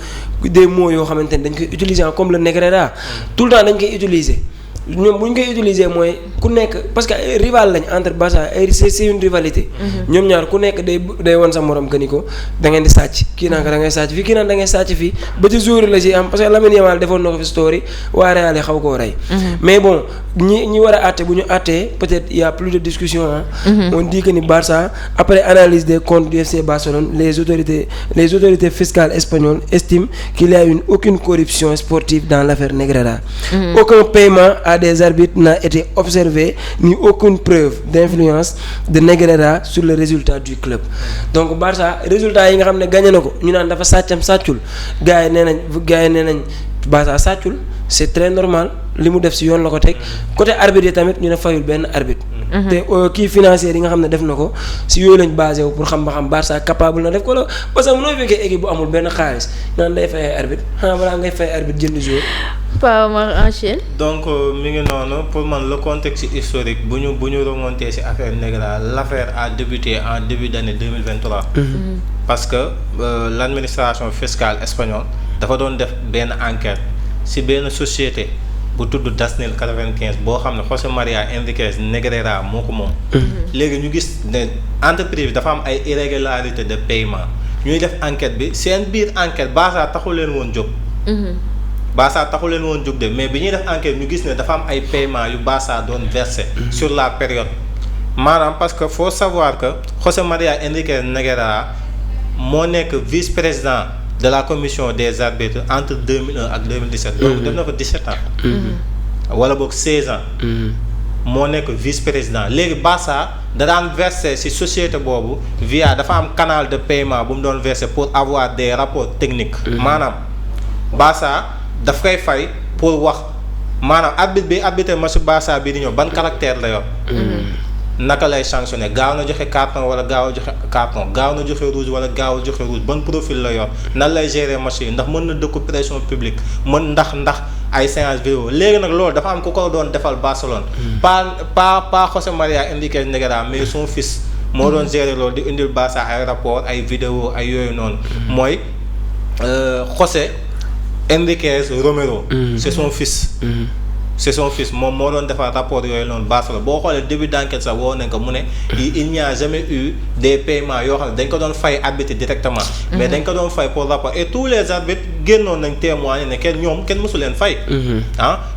yoo xamante ne dañ koy utiliser comme le Negreira tout le temps dañ koy utiliser ñoom bu ñu koy utiliser mooy ku nekk parce que rival lañ entre Barça c'est une rivalité. ñoom ñaar ku nekk day won sa morom que ni ko da ngeen di sàcc kii naan da ngay sàcc fii kii naan da ngay sàcc fii ba ci jour la ci am parce que Lamine Yamal defoon na ko fi story waa Real yi xaw koo rey. mais bon ñi war a àtte bu ñu àttee peut-être y a plus de discussion on dit que ni Barça après analyse des comptes du FC Barcelone les autorités fiscales espagnoles estiment qu'il y a aucune corruption sportive dans l'affaire Negreira. Aucun paiement à des arbitres n'a été observé ni aucune preuve d'influence de Negreira sur le résultat du club. Donc Barça résultat yi nga xam ne gagné na ko ñu naan dafa sàccul gars yi nee nañ Barça sàccul c'est très normal li mu def ci yoon la ko teg côté arbitre yi tamit ñu ne fayul benn arbitre. te kii financier yi nga xam ne def na ko ci yooyu lañ basé wu pour xam ba xam Barça capable na def ko la parce que mënoo fekkee équipe bu amul benn xaalis naan day fay ay arbitre xanaa balaa ngay fay arbitre jënd joueur. Paa Omar enchaîne. donc mi ngi noonu pour man le contexte historique bu ñu remonter ci affaire Negreira l'affaire a débuté en début d'année 2023. parce que l'administration fiscale espagnole dafa doon def benn enquête ci benn société bu tudd Dasnil 95 boo xam ne José María Enríquez Negreira moo ko moom. léegi ñu gis ne entreprise bi dafa am ay irrégularités de paiement ñuy def enquête bi seen biir enquête Barça taxul leen woon jóg. Barça taxul leen woon jóg de mais bi ñuy def enquête ñu gis ne dafa am ay paiement yu Barça doon versé sur la période maanaam parce que faut savoir que José María Enríquez Negreira moo nekk vice-président de la commission des arbitres entre 2001 ak 2017. donc def na fa 17 ans. wala boog 16 ans. moo nekk vice-président léegi Barça da daan verser ci société boobu via dafa am canal de paiement bu mu doon verser pour avoir des rapports techniques. maanaam Barça daf koy fay pour wax maanaam arbitre bi arbitre match Barça bi di ñëw ban caractère la yor. naka lay sanctionné gaaw na joxe carton wala gaaw a joxe carton gaaw na joxe rouge wala gaaw a joxe rouge ban profil la yor nan lay gérer match yi ndax mën na dëkku pression publique mën ndax ay séance vidéo léegi nag loolu dafa am ku ko doon defal Barcelone. pas José María Enríquez Negreira mais son fils moo doon gérer loolu di indil Barça ay rapport ay vidéo ay yooyu noonu. mooy José Enríquez Romero. c'est son fils. c'est son fils moom moo doon defar rapport yooyu noonu Barcelone boo xoolee début d'enquête sax woo nañ ko mu ne il n'y a jamais eu des paiements yoo xam ne dañ ko doon fay arbitre directement. mais dañ ko doon fay pour rapport et tous les arbitres génnoon nañ témoigner ne kenn mësu leen fay.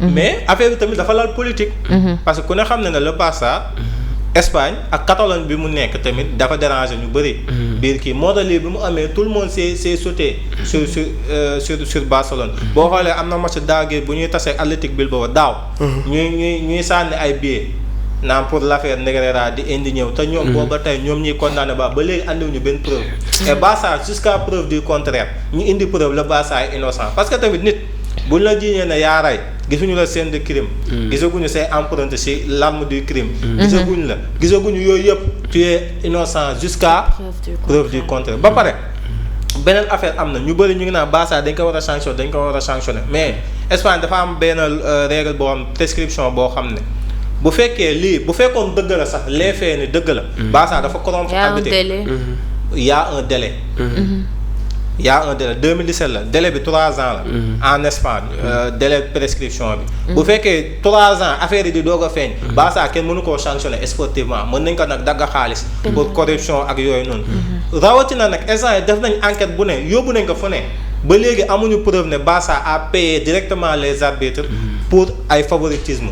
mais affaire bi tamit dafa laal politique. parce que ku ne xam ne le Barça. Espagne ak Catalogne bi mu nekk tamit dafa déranger ñu bëri. biir kii moo tax lii bi mu amee tout le monde s'est sauté sur Barcelone. boo xoolee am na match daaw gi bu ñuy tasee Athletic Bilbao daaw. ñuy sànni ay billets naan pour l'affaire Negreira di indi ñëw te ñoom boobu ba tey ñoom ñuy condamné ba léegi andiwuñu benn preuve. et Barça jusqu'à preuve du contraire ñu indi preuve le Barça est innocent parce que tamit nit buñ la jiiñee ne yaa rey gisuñu la scène de crime. gisaguñu say empreinte ci l'arme du crime. gisaguñu yooyu yëpp tu es innocent jusqu'à preuve du contraire ba pare beneen affaire am na ñu bëri ñu ngi naan Barça dañ ko war a sanctionner mais Espagne dafa am benn règle boo xam prescription boo xam ne bu fekkoon dëgg la sax les faits ni dëgg la. Barça dafa corrompre arbitre. y a un délai. y a un délai 2017 la délai bi 3 ans la. en Espagne délai prescription bi. bu fekkee 3 ans affaire yi di doog a feeñ. Barça kenn mënu koo sanctionner sportivement mën nañ ko nag dagg xaalis. pour corruption ak yooyu noonu. rawatina nag instant yi def nañ enquête bu ne yóbbu nañ ko fu ne ba léegi amuñu preuve ne Barça a payé directement les arbitres pour ay favoritisme.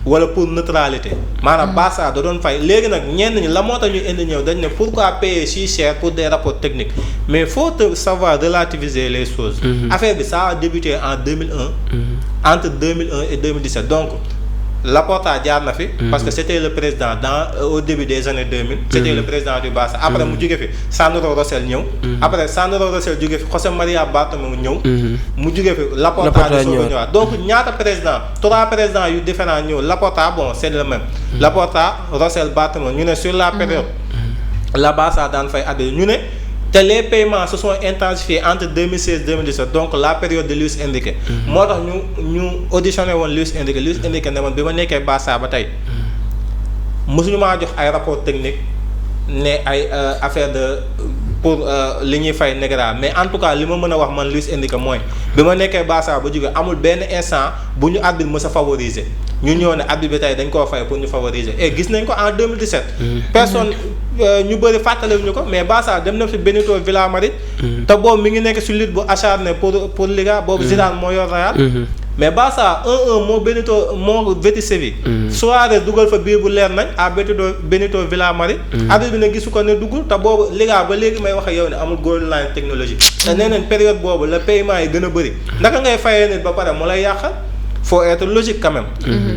wala pour neutralité maanaam Barça da doon fay léegi nag ñenn ñi la moo tax ñu indi ñëw dañ ne pourquoi payer si cher pour des rapports techniques mais faut savoir relativiser les choses. Affaire bi ça a débuté en 2001. Entre 2001 et 2017 donc Laporta jaar na fi. Parce que c'était le président au début des années 2000. C'était le président du Barça après mu jóge fi Sandro Rosell ñëw. Après Sandro Rosell jóge fi José María Bartomeu ñëw. mu jóge fi Laporta di soog a ñëwaat donc ñaata président 3 présidents yu différents ñëw Laporta bon c'est le même. Laporta Rosell Bartomeu ñu ne sur la période. la Barça daan fay at ñu ne. te les paiements se sont intensifiés entre 2016 2017 donc la période de Luis Enrique. moo tax ñu auditionné woon Luis Enrique ne man bi ma nekkee Barça ba tey mosuñu maa jox ay rapport technique ne ay affaire de pour li ñuy fay Negreira mais en tout cas li ma mën a wax man Luis Enrique mooy bi ma nekkee Barça ba jóge amul benn instant bu ñu arbitre mës a favoriser ñu ñëw ne arbitre bi tey dañ koo fay pour ñu favoriser et gis nañ ko en 2017. personne ñu bëri fàttalewuñu ko mais Barça dem na fi Benito Villamarín. te boobu mi ngi nekk si lutte bu acharné pour Liga boobu Zidane moo yor Real. mais Barça 1-1 moo Betis Séville. Suarez dugal fa biir bu leer nañ à Benito Villamarín. arbitre bi ne gisu ko ne duggul te boobu Liga ba léegi may wax ak yow ne amul goal line technologie. te nee nañ période boobu la paiement yi gën a bëri naka ngay fayee nit ba pare mu lay yàqal. faut être logique quand même.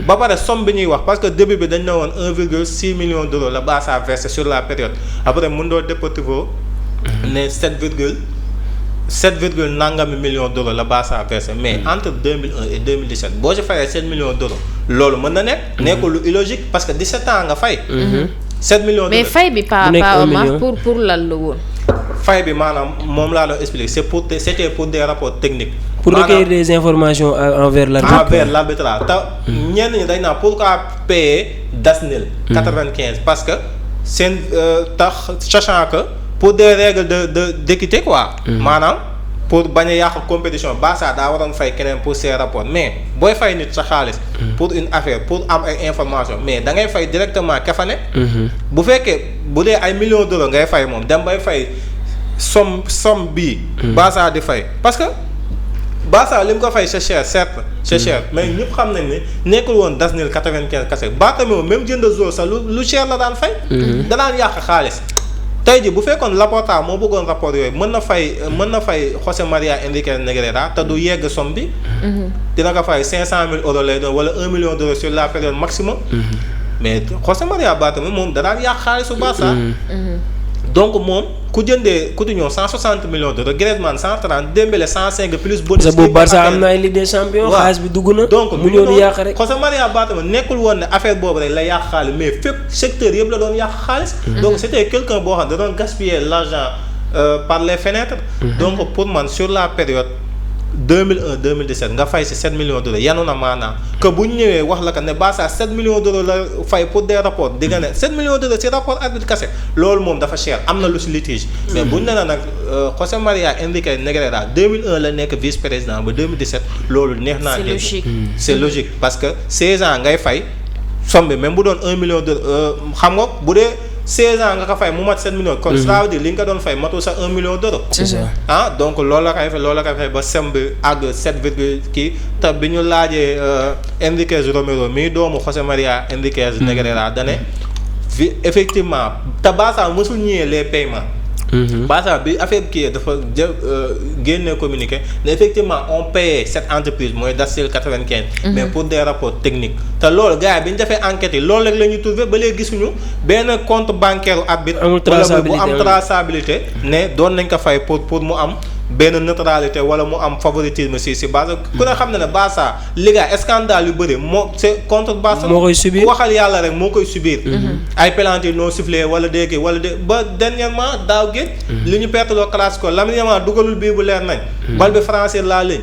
ba pare somme bi ñuy wax parce que début bi dañ ne woon 1,6 million d'euros la Barça versé sur la période après Mundo Deportivo ne 7 nangami millions d'euros la Barça versé mais entre 2001 et 2017 boo ci fayee 7 millions d'euros loolu mën na nekk. nekkul lu illogique parce que 17 ans nga fay. 7 millions d'euros mais fay bi pas Omar pour lan la woon. fay bi maanaam moom laa doon expliquer c'était pour des rapports techniques. pour recueillir des informations envers l'arbitre te ñenn ñi dañ naa pourquoi payer Dasnil 95 parce que seen tax sachant que pour des règles d'équité quoi. maanaam pour bañ a yàq compétition Barça daa waroon fay keneen pour ces rapports mais booy fay nit sa xaalis. pour une affaire pour am ay information mais da ngay fay directement ka fa ne. bu fekkee bu dee ay millions d'euros ngay fay moom dem bay fay somme bii. Barça di fay parce que. Barça li mu ko fay c'est cher certes c'est cher mais ñëpp xam nañ ne nekkul woon Dasnil 95 kese Bartomeu même jënd jour sax lu cher la daan fay. da daan yàq xaalis. tey ji bu fekkoon Laporta moo bëggoon rapport yooyu mën na fay José María Enrique Negreira te du yegg somme bi. dina ko fay 500,000 euros lay doon wala 1 million d'euros sur la période maximum. mais José María Bartomeu moom da daan yàq xaalisu Barça. donc moom ku jëndee Coutinho 160 millions d'euros Griezmann 130 Dembélé 105 plus bonus. parce que boobu Barça am na ay Ligue des Champions. xaalis bi dugg na. donc mu ñëw di yàq rek. José María Bartomeu nekkul woon ne affaire boobu rek la yàq xaalis mais fépp secteur yëpp la doon yàq xaalis. donc c'était quelqu'un boo xam ne da doon gaspiller l'argent par les fenêtres. donc pour man sur la période 2001 2017 nga fay si 7 millions d'euros yanu na maanaam que bu ñu ñëwee wax la que ne Barça 7 millions d'euros la fay pour des rapports di nga ne 7 millions d'euros si rapport arbitre kese loolu moom dafa cher am na lu si litige. mais bu ñu nee nag José María Enrique Negreira 2001 la nekk vice président ba 2017 loolu neex naa. c'est logique c'est logique parce que 16 ans ngay fay somme bi même bu doon 1 million d'euros xam nga bu dee. 16 ans nga ko fay mu mat 7 millions. kon ça veut dire li nga ko doon fay matul sax 1 million d'euros. c'est ça donc loolu la koy fay ba sem bi àgg 7 virgule kii te bi ñu laajee Enriquez Romero mii doomu José María Enriquez Negreira da ne effectivement te Barça mësul ñëwee les paiements. Barça bi affaire kii dafa génne communiqué ne effectivement on payait cette entreprise mooy Dassil 95. mais pour des rapports techniques. te loolu gars yi bi ñu defee enquête yi loolu rek la ñuy trouvé ba léegi gisuñu benn compte bancaire arbitre. amul traçabilité wala bu am traçabilité. ne doon nañ ko fay pour mu am. benn neutralité wala mu am favoritisme si Barça ku ne xam ne Barça Liga scandale yu bëri moo c'est contre Barça moo koy subir ku waxal yàlla rek moo koy subir ay penalty non sifflé wala déegi wala dé ba dernièrement daaw géej li ñu perteloo Classico Lamine Yamal dugalul bii bu leer nañ bal bi franchir la ligne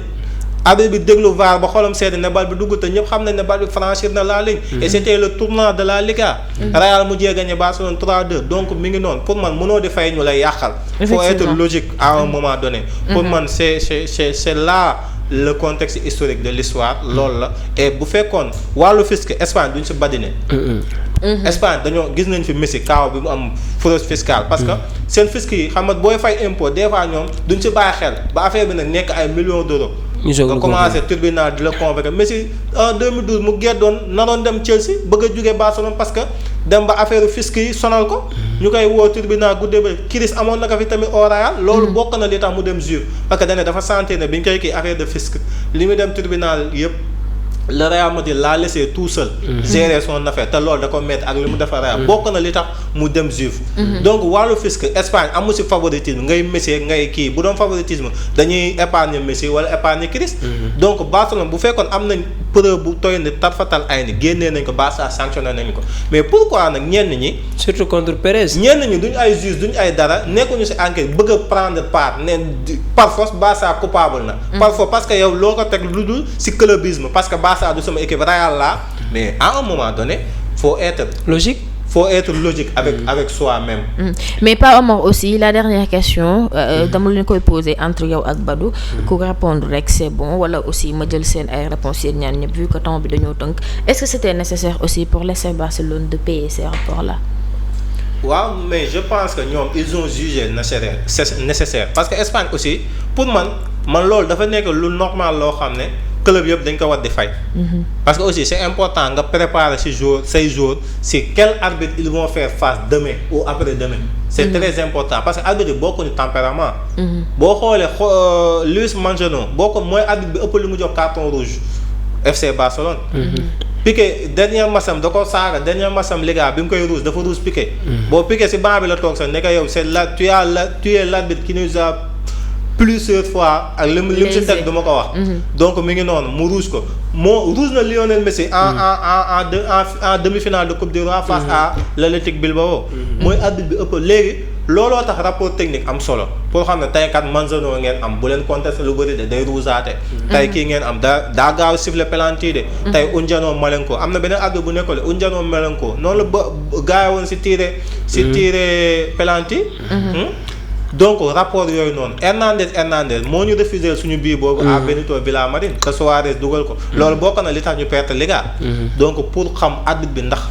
arbitre bi déglu VAR ba xolam seede ne bal bi dugg te ñëpp xam nañ ne bal bi franchir na la ligne et c'était le tournant de la Liga Real mujjee gagné Barcelone 3-2 donc mi ngi noonu pour man mënoo di fay ñu lay yàqal faut être logique à un moment donné pour man c'est là le contexte historique de l'histoire loolu la et bu fekkoon wàllu fisc Espagne duñ si badine Espagne dañoo gis nañ fi Messi kaaw bi mu am fraude fiscale parce que seen fisc yi xam nga booy fay impôt des fois ñoom duñ si bàyyi xel ba affaire bi nag nekk ay millions d'euros nga commencé tribunal di la convoquer Messi en 2012 mu geddoon naroon dem Chelsea bëgg a jógee Barcelone parce que dem ba affaire fisc yi sonal ko. ñu koy woo tribunal guddee ba Chris amoon na ko fi tamit au Real. loolu bokk na li tax mu dem Juve parce que dafa sentir ne bi ñu koy kii affaire de fisc li mu dem tribunal yëpp. le Real Madrid l'a laissé tout seul. Gérer son affaire te loolu da ko mettre ak li mu defar Real bokk na li tax mu dem Juve. donc wàllu fisc Espagne amu si favoritisme ngay Messi ngay kii bu doon favoritisme dañuy épargner Messi wala épargner Chris. donc Barcelone bu fekkoon am nañ preuve bu toy ni tarfatal ay ni génnee nañ ko Barça sanctionné nañ ko mais pourquoi nag ñenn ñi. surtout contre Pérez. ñenn ñi duñ ay juge duñ ay dara nekkuñu si enquête bëgg a prendre part ne par force Barça coupable na. par force parce que yow loo ko teg lu dul si clubisme parce que Barça du sama équipe Real la mais à un moment donné faut être logique avec soi-même. mais pas Omar aussi la dernière question dama leen koy poser entre yow ak Badou ku répondre rek c'est bon wala aussi ma jël seen ay réponses yéen ñaan ñëpp vu que temps bi dañoo tënk est-ce que c'était nécessaire aussi pour laisser Barcelone de payer ces rapports là. waaw mais je pense que ñoom ils ont jugé nécessaire parce que Espagne aussi pour man loolu dafa nekk lu normal loo xam ne club yëpp dañ ko war di fay. parce que aussi c'est important nga préparer say jours si quel arbitre ils vont faire face demain ou après-demain. c'est très important parce que arbitre yi bokkuñu tempérament. boo xoolee Luis Manzano mooy arbitre bi ëpp lu mu jox carton rouge FC Barcelone. Piqué dernier matcham da ko saaga dernier matcham Liga bi mu koy rouge dafa rouge Piqué. boo Piqué si banc bi la toog sax ne ko yow c'est tu es l'arbitre qui nous a plusieurs fois ak lim si teg du ma ko wax. donc mi ngi noonu mu rouge ko moo rouge na Lionel Messi en demi-finale de Coupe du Roi face à l'Athletic Bilbao. mooy arbitre bi ëpp léegi looloo tax rapport technique am solo pour xam ne tey kat Manzano ngeen am bu leen contesté lu bëri de day rougeaate. tey kii ngeen am daa gaaw siffler penalty de. tey Undjano Malenko am na beneen arbitre bu nekkoon Undjano Malenko noonu la ba gaaw woon si tiré penalty. donc rapport yooyu noonu Hernandez moo ñu refusé suñu bii boobu à Benito Villamarín te Suarez dugal ko loolu bokk na li tax ñu perte Liga. donc pour xam arbitre bi ndax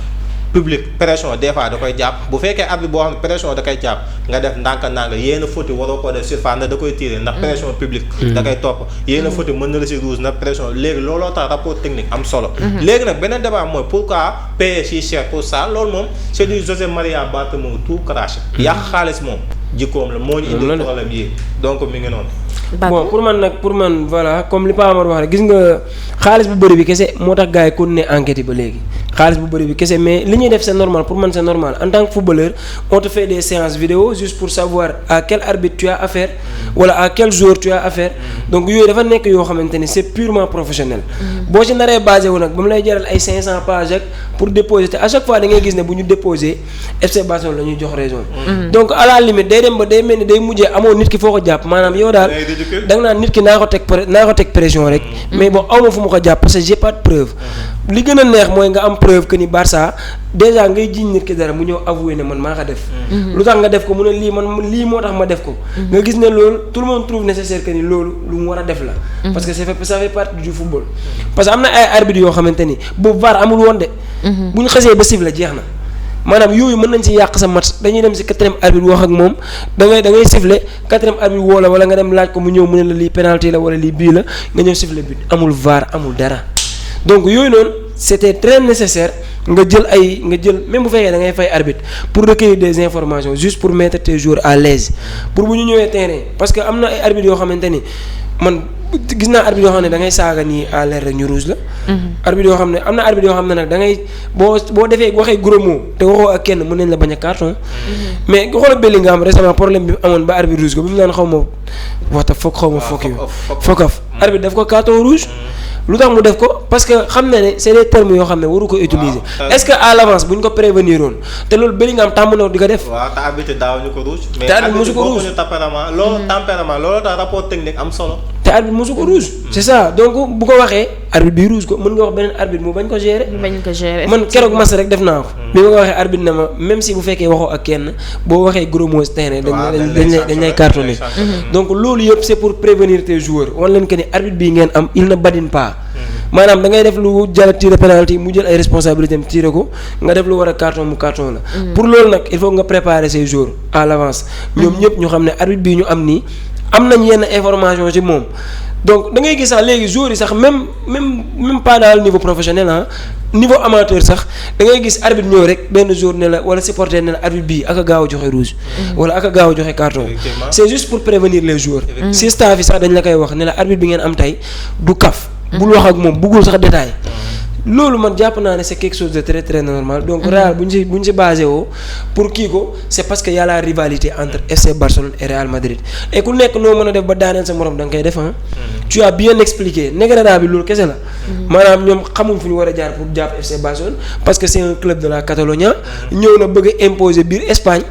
public pression des fois da koy jàpp bu fekkee arbitre boo xam ne pression da koy jàpp nga def ndànk-ndànk yéen a faute waroo ko def surface ndax da koy tiré ndax pression publique da koy topp yéen a faute mën na la si rouge ndax pression léegi looloo tax rapport technique am solo. léegi nag beneen débat mooy pourquoi payer si cher pour ça loolu moom c'est du José Maria Bartomeu tout craché. yàq xaalis moom jikkoom la moo ñu indi problème yi donc mi ngi noonu. bon pour man voilà comme li Pa Amar wax rek gis nga xaalis bu bëri bi kese moo tax gars yi continuer enquête yi ba léegi xaalis bu bëri bi kese mais li ñuy def c'est normal pour man c'est normal en tant que footballeur on te fait des séances vidéo juste pour savoir à quel arbitre tu as affaire wala à quel joueur tu as affaire donc yooyu dafa nekk yoo xamante ni c'est purement professionnel. boo ci naree basé wu nag ba mu lay jaral ay 500 pages ak pour déposer te à chaque fois da ngay gis ne bu ñu déposer FC Barcelone la ñuy jox raison. donc à la limite day dem ba day mel ni day mujjee amoo nit ki foo ko jàpp maanaam yow daal. da nga naan nit ki naa ko teg pression rek. mais bon aw ma fu ma ko jàpp parce que j'ai pas de preuve. li gën a neex mooy nga am preuve que ni Barça déjà ngay jiiñ nit ki dara mu ñëw avouer ne man maa ko def. lu tax nga def ko mu ne lii moo tax ma def ko. nga gis ne loolu tout le monde trouve nécessaire que ni loolu lu mu war a def la. parce que ça fait partie du football. parce que am na ay arbitres yoo xamante ni boobu VAR amul woon de. bu ñu xasee ba siffler jeex na. maanaam yooyu mën nañ ci yàq sa match dañuy dem ci quatrième arbitre wax ak moom da ngay siffler quatrième arbitre woo la wala nga dem laaj ko mu ñëw mu ne la lii penalty la wala lii bii la nga ñëw siffler but amul VAR amul dara donc yooyu noonu c'était très nécessaire nga jël même bu fekkee da ngay fay arbitre pour recueillir des informations juste pour mettre tes joueurs à l'aise pour bu ñu ñëwee terrain parce que am na ay arbitres yoo xamante ni man gis naa arbitre yoo xam ne da ngay saaga nii à l'air rek ñu rouge la. arbitre yoo xam ne am na arbitre yoo xam ne nag da ngay boo defee waxee gros mot te waxoo ak kenn mën nañ la bañ a carton. mais nga xoolal Bellingham récemment problème bi amoon ba arbitre rouge ko bi mu naan xaw ma waxta foog xaw ma foog foog arbitre daf ko carton rouge. lu tax mu def ko parce que xam na ne c'est des termes yoo xam ne waru ko utiliser. est-ce que à l'avance bu ñu ko prévenir woon te loolu Bellingham tàmm na di ko def. waaw te arbitre daawuñu ko rouge. te arbitre mosu ko rouge mais tempérament loolu tax rapport technique am solo. te arbitre mosu ko rouge. c'est ça donc bu ko waxee arbitre bi rouge ko mën nga wax beneen arbitre mu bañ ko gérer. man keroog mas rek def naa ko. bi ma ko waxee arbitre ne ma même si bu fekkee waxoo ak kenn boo waxee gros mots terrain dañ lay cartonner. donc loolu yëpp c'est pour prévenir tes joueurs wan leen que ni arbitre bii ngeen am il ne badine pas. maanaam da ngay def lu jàll tirer penalty mu jël ay responsabilités am tirer ko nga def lu war a carton mu carton la. pour loolu nag il faut nga préparer ses joueurs à l'avance. ñoom ñëpp ñu xam ne arbitre bii ñu am nii am nañ yenn information ci moom donc da ngay gis sax léegi joueurs yi sax même pas dans le niveau professionnel niveau amateur sax da ngay gis arbitre ñëw rek benn jour ne la wala supporter ne la arbitre bii ak a gaaw a joxe rouge. wala ak a gaaw a joxe carton. c'est juste pour prévenir les joueurs. si staff yi sax dañ la koy wax ne la arbitre bi ngeen am tey du kaf. bul wax ak moom buggul sax détail. loolu man jàpp naa ne c'est quelque chose de très très normal donc Real bu ñu si basé woo pour kii ko c'est parce que y a la rivalité entre FC Barcelone et Real Madrid et ku nekk noo mën a def ba daaneel sa morom da nga koy def tu as bien expliqué Negreira bi loolu kese la. maanaam ñoom xamuñ fu ñu war a jaar pour jàpp FC Barcelone parce que c'est un club de la Catalogne ñëw na bëgg a imposer biir Espagne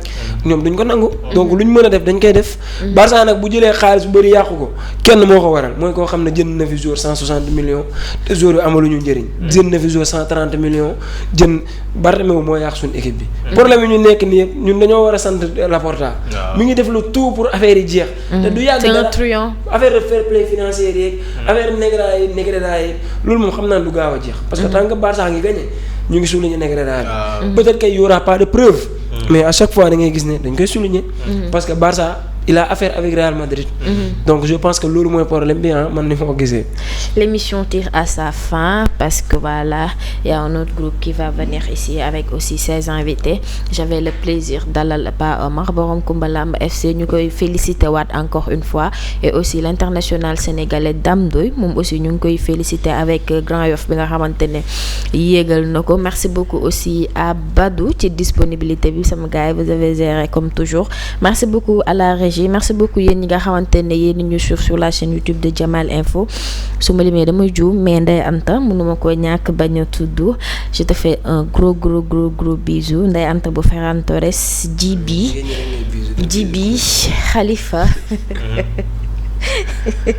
ñoom duñ ko nangu. donc lu ñu mën a def dañ koy def. Barça nag bu jëlee xaalis bu bëri yàqu ko kenn moo ko waral mooy koo xam ne jënd na fi joueur 160 millions te joueur yu amaluñu njëriñ. jënd na fi joueur 130 millions jënd Bartomeu moo yàq suñu équipe bi. problème yi ñu nekk nii yëpp ñun dañoo war a sant Laporta. mi ngi def lu tout pour affaire yi jeex. te du yàgg dara affaire de fair play financier yeeg. affaire Negreira yeeg loolu moom xam naa du gaaw a jeex. parce que tant que Barça ngi gagné ñu ngi souligner Negreira bi. peut-être qu'il y aura pas de preuve. mais à chaque fois da ngay gis ne dañ koy souligner. parce que Barça il a affaire avec Real Madrid. Donc je pense que loolu mooy problème bi man ni ma ko gisee. L'émission tire à sa fin parce que voilà, il y a un autre groupe qui va venir ici avec aussi ses invités. J'avais le plaisir dalal Pa Omar borom Koumbalamb FC ñu koy féliciter waat encore une fois et aussi l'international sénégalais Dame Ndoye moom aussi ñu ngi koy féliciter avec Grand Yoff bi nga xamante ne yéegal na ko. Merci beaucoup aussi à Badou ci disponibilité bi sama gars yi vous avez géré comme toujours. Merci beaucoup à la régie. Merci beaucoup yéen ñi nga xamante ne yéen ñu suivre sur la chaîne YouTube de Jamal Info su ma limee damay juum mais Ndeye Anta mënuma ko ñàkk bañ a tudd je te fais un gros bisou Ndeye Anta bu Ferran Torres Djibi Khalifa.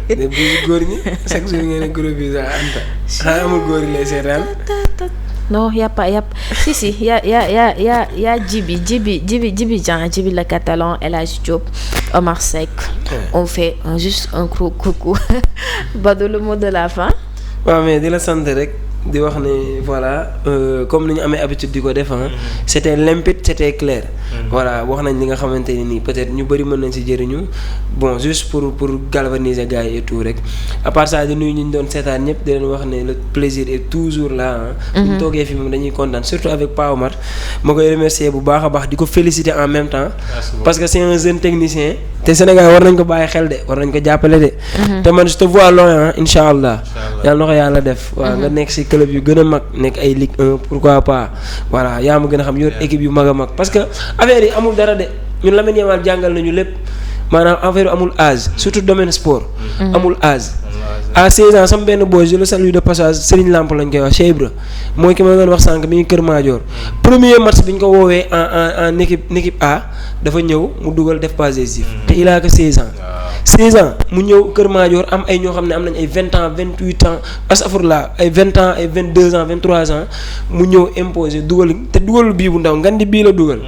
ne bisu góor ñi chaque jour ngeen ne gros bisou Anta xanaa amul góor yi lay seetaan. Non, y a Djibi Jean, Djibi le Catalan, El Hadj Diop, Omar Seck. On fait juste un gros coucou. Badou, le mot de la fin. waaw mais di la sant rek di wax ne voilà comme ni ñu amee habitude di ko def c'était limpide c'était clair. voilà wax nañ li nga xamante ne nii peut-être ñu bëri mën nañ ci jëriñu bon juste pour galvaniser gars yi et tout rek à part ça di nuyu ñu doon seetaan ñëpp di leen wax ne le plaisir est toujours là bu ñu toogee fi moom dañuy kontaan surtout avec Pa Omar ma koy remercier bu baax a baax di ko féliciter en même temps. parce que c'est un jeune technicien. te Sénégal war nañ ko bàyyi xel de war nañ ko jàppale de. te man je te vois loin incha allah. yàlla na ko yàlla def. waaw nga nekk ci club yu gën a mag nekk ay Ligue 1 pourquoi pas voilà yaa ma gën a xam yor équipe yu mag a mag parce que affaire yi amul dara de ñun Lamine Yamal jàngal nañu lépp maanaam affaire yi amul âge surtout domaine sport. amul âge. à 16 ans sama benn boy je le salue de passage Serigne Lamp lañ koy wax Cheikh Ibra mooy ki ma doon wax sànq mi ngi Kër Madior premier match bi ñu ko woowee en équipe A dafa ñëw mu dugal def passe décisif te il a que 16 ans. 16 ans mu ñëw Kër Madior am ay ñoo xam ne am nañ ay 20 ans 28 ans astafurlah ay 20 ans ay 22 ans 23 ans mu ñëw imposer dugal te dugalul bii bu ndaw ngan di bii la dugal.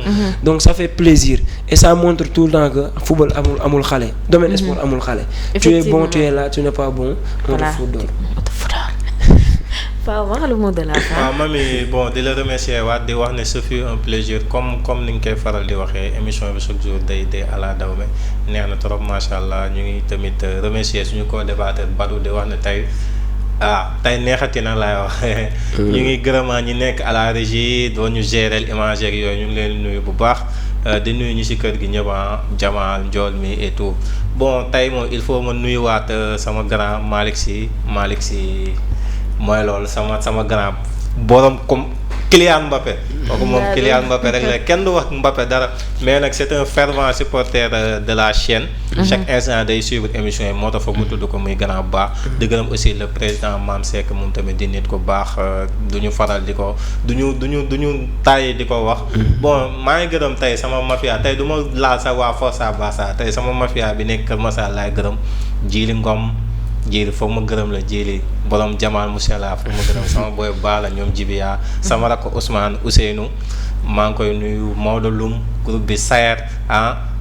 donc ça fait plaisir et ça montre tout le temps que football amul xale domaine sport amul xale. tu es bon tu es là tu n'es pas bon. voilà Paa wax le mot de la fin. waaw mami bon di la remercier waat di wax ne ce fut un plaisir comme ni nga koy faral di waxee émission bi chaque jour day ala daw me neex na trop macha allah ñu ngi tamit remercier suñu co-débatteur Badou di wax ne tey neexati na laay wax. ñu ngi gërëmaa ñi nekk à la régie doon ñu gérer image ak yooyu ñu ngi leen nuyu bu baax di nuyu ñu ci kër gi ñëpp Jamal Ndiol mi et tout bon tey moom il faut ma nuyuwaat sama grand Malick Sy mooy loolu sama grand borom comme Kylian Mbappé. kooku moom Kylian Mbappé rek la kenn du wax Mbappé dara mais nag c'est un fervent supporter de la chaîne. chaque instant day suivre émission yi moo tax foog mu tudd ko muy grand baax. di gërëm aussi le président Mame Seck moom tamit di nit ko baax du ñu faral di ko du ñu tàyyi di ko wax. bon maa ngi gërëm tey sama mafia tey du ma laal sa waa Forza Barça tey sama mafia bi nekk Kër Massar laay gërëm Djili Ngom. Jéeri foog ma gërëm la Jéeri borom Jamal Moussela foog ma gërëm sama boy Bala ñoom Jibiya sama rakk Ousmane Ousseynou maa ngi koy nuyu Maodo Loum groupe bi Sayer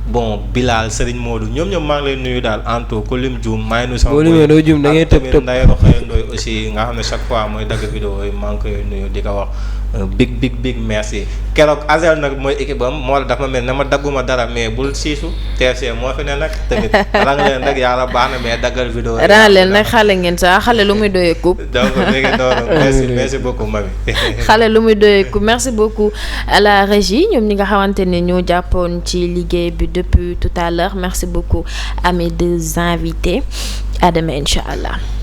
bon Bilal Serigne Modou ñoom maa ngi lay nuyu daal en tout ku lim juum maa ngi nuyu sama boy doo juum da ngay tëb Nday Roxaya Ndoy aussi nga xam ne chaque fois mooy dagg vidéo yi maa ngi koy nuyu di ko wax un big merci keroog Azel nag mooy équipe am moo la dafa mel ne ma dagguma dara mais bul siisu TFC moo fi ne nag tamit rang leen rek yàlla baax na mais daggal vidéo rang leen nag xale ngeen sax xale lu muy doyee coupe donc léegi noonu merci beaucoup Mamy xale lu muy doyee coupe merci beaucoup à la régie ñoom ñi nga xamante ne ñoo jàppoon ci liggéey bi depuis tout à l'heure merci beaucoup à mes deux invités à demain inch'Allah.